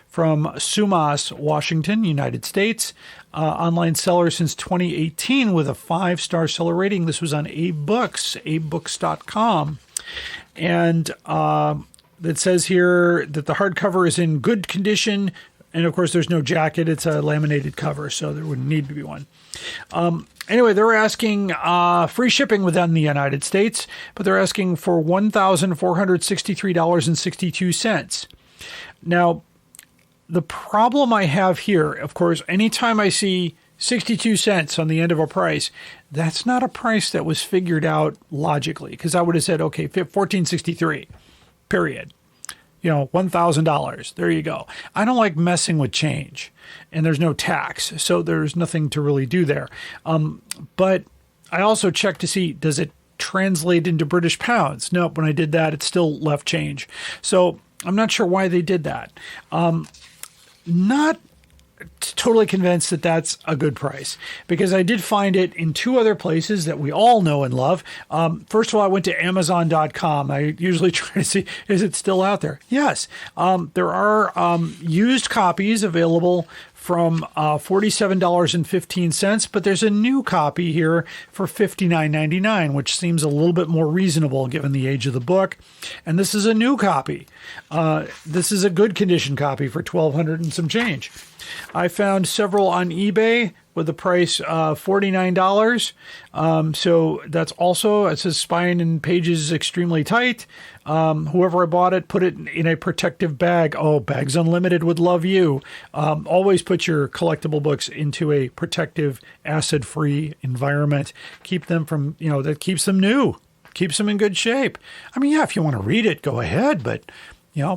C: from Sumas, Washington, United States. Online seller since 2018 with a 5-star seller rating. This was on abebooks.com. And it says here that the hardcover is in good condition. And of course, there's no jacket. It's a laminated cover, so there wouldn't need to be one. Anyway, they're asking free shipping within the United States, but they're asking for $1,463.62. Now, the problem I have here, of course, anytime I see 62 cents on the end of a price, that's not a price that was figured out logically, because I would have said, okay, $14.63, period. $1,000. There you go. I don't like messing with change, and there's no tax, so there's nothing to really do there. But I also check to see, does it translate into British pounds? Nope. When I did that, it still left change. So I'm not sure why they did that. Not totally convinced that that's a good price, because I did find it in two other places that we all know and love. First of all, I went to Amazon.com. I usually try to see, is it still out there? Yes. There are used copies available from $47.15, but there's a new copy here for $59.99, which seems a little bit more reasonable given the age of the book. And this is a new copy. This is a good condition copy for $1,200 and some change. I found several on eBay with the price $49. So that's also, it says spine and pages extremely tight. Whoever I bought it, put it in a protective bag. Oh, Bags Unlimited would love you. Always put your collectible books into a protective, acid-free environment. Keep them from, that keeps them new, keeps them in good shape. I mean, yeah, if you want to read it, go ahead, but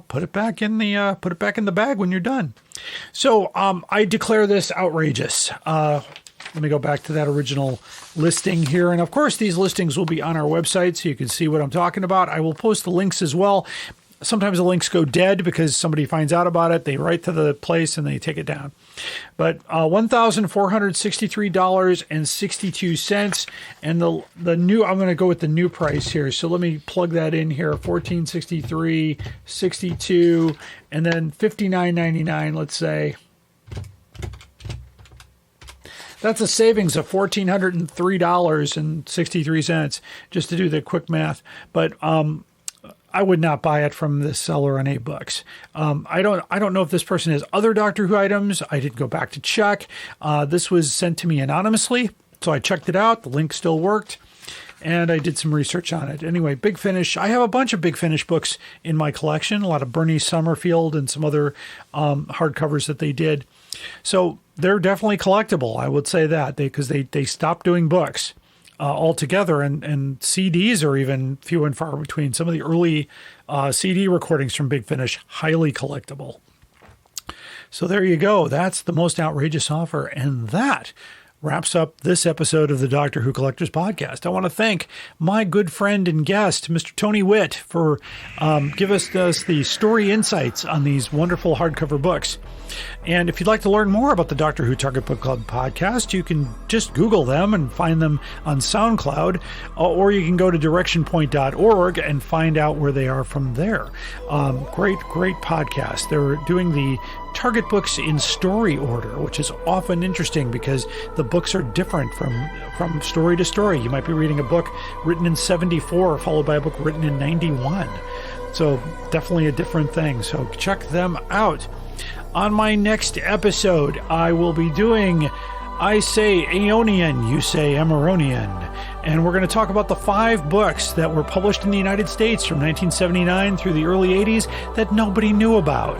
C: put it back in the bag when you're done. So I declare this outrageous. Let me go back to that original listing here. And of course, these listings will be on our website, so you can see what I'm talking about. I will post the links as well. Sometimes the links go dead because somebody finds out about it. They write to the place and they take it down. But $1,463.62. And the new, I'm going to go with the new price here. So let me plug that in here. $1,463.62 and then $59.99, let's say. That's a savings of $1,403.63, just to do the quick math. But I would not buy it from this seller on $8. I don't know if this person has other Doctor Who items. I didn't go back to check. This was sent to me anonymously, so I checked it out. The link still worked, and I did some research on it. Anyway, Big Finish. I have a bunch of Big Finish books in my collection. A lot of Bernice Summerfield and some other hardcovers that they did. So they're definitely collectible. I would say that because they stopped doing books altogether, and CDs are even few and far between. Some of the early CD recordings from Big Finish, highly collectible. So there you go. That's the most outrageous offer, and that wraps up this episode of the Doctor Who Collectors Podcast. I want to thank my good friend and guest, Mr. Tony Whitt, for giving us the story insights on these wonderful hardcover books. And if you'd like to learn more about the Doctor Who Target Book Club podcast, you can just Google them and find them on SoundCloud, or you can go to directionpoint.org and find out where they are from there. Great podcast. They're doing the Target books in story order, which is often interesting because the books are different from story to story. You might be reading a book written in 74 followed by a book written in 91. So definitely a different thing. So check them out. On my next episode, I will be doing I Say Aeonian, You Say Emeronian. And we're going to talk about the 5 books that were published in the United States from 1979 through the early 80s that nobody knew about.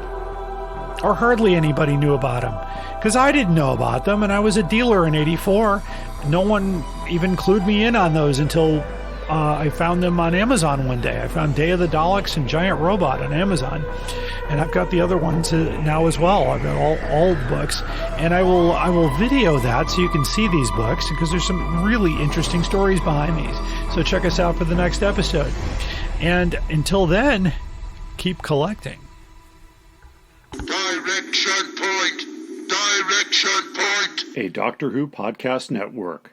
C: Or hardly anybody knew about them. Because I didn't know about them, and I was a dealer in 84. No one even clued me in on those until I found them on Amazon one day. I found Day of the Daleks and Giant Robot on Amazon. And I've got the other ones now as well. I've got all the books. And I will video that so you can see these books, because there's some really interesting stories behind these. So check us out for the next episode. And until then, keep collecting.
Q: Direction point! Direction point!
A: A Doctor Who podcast network.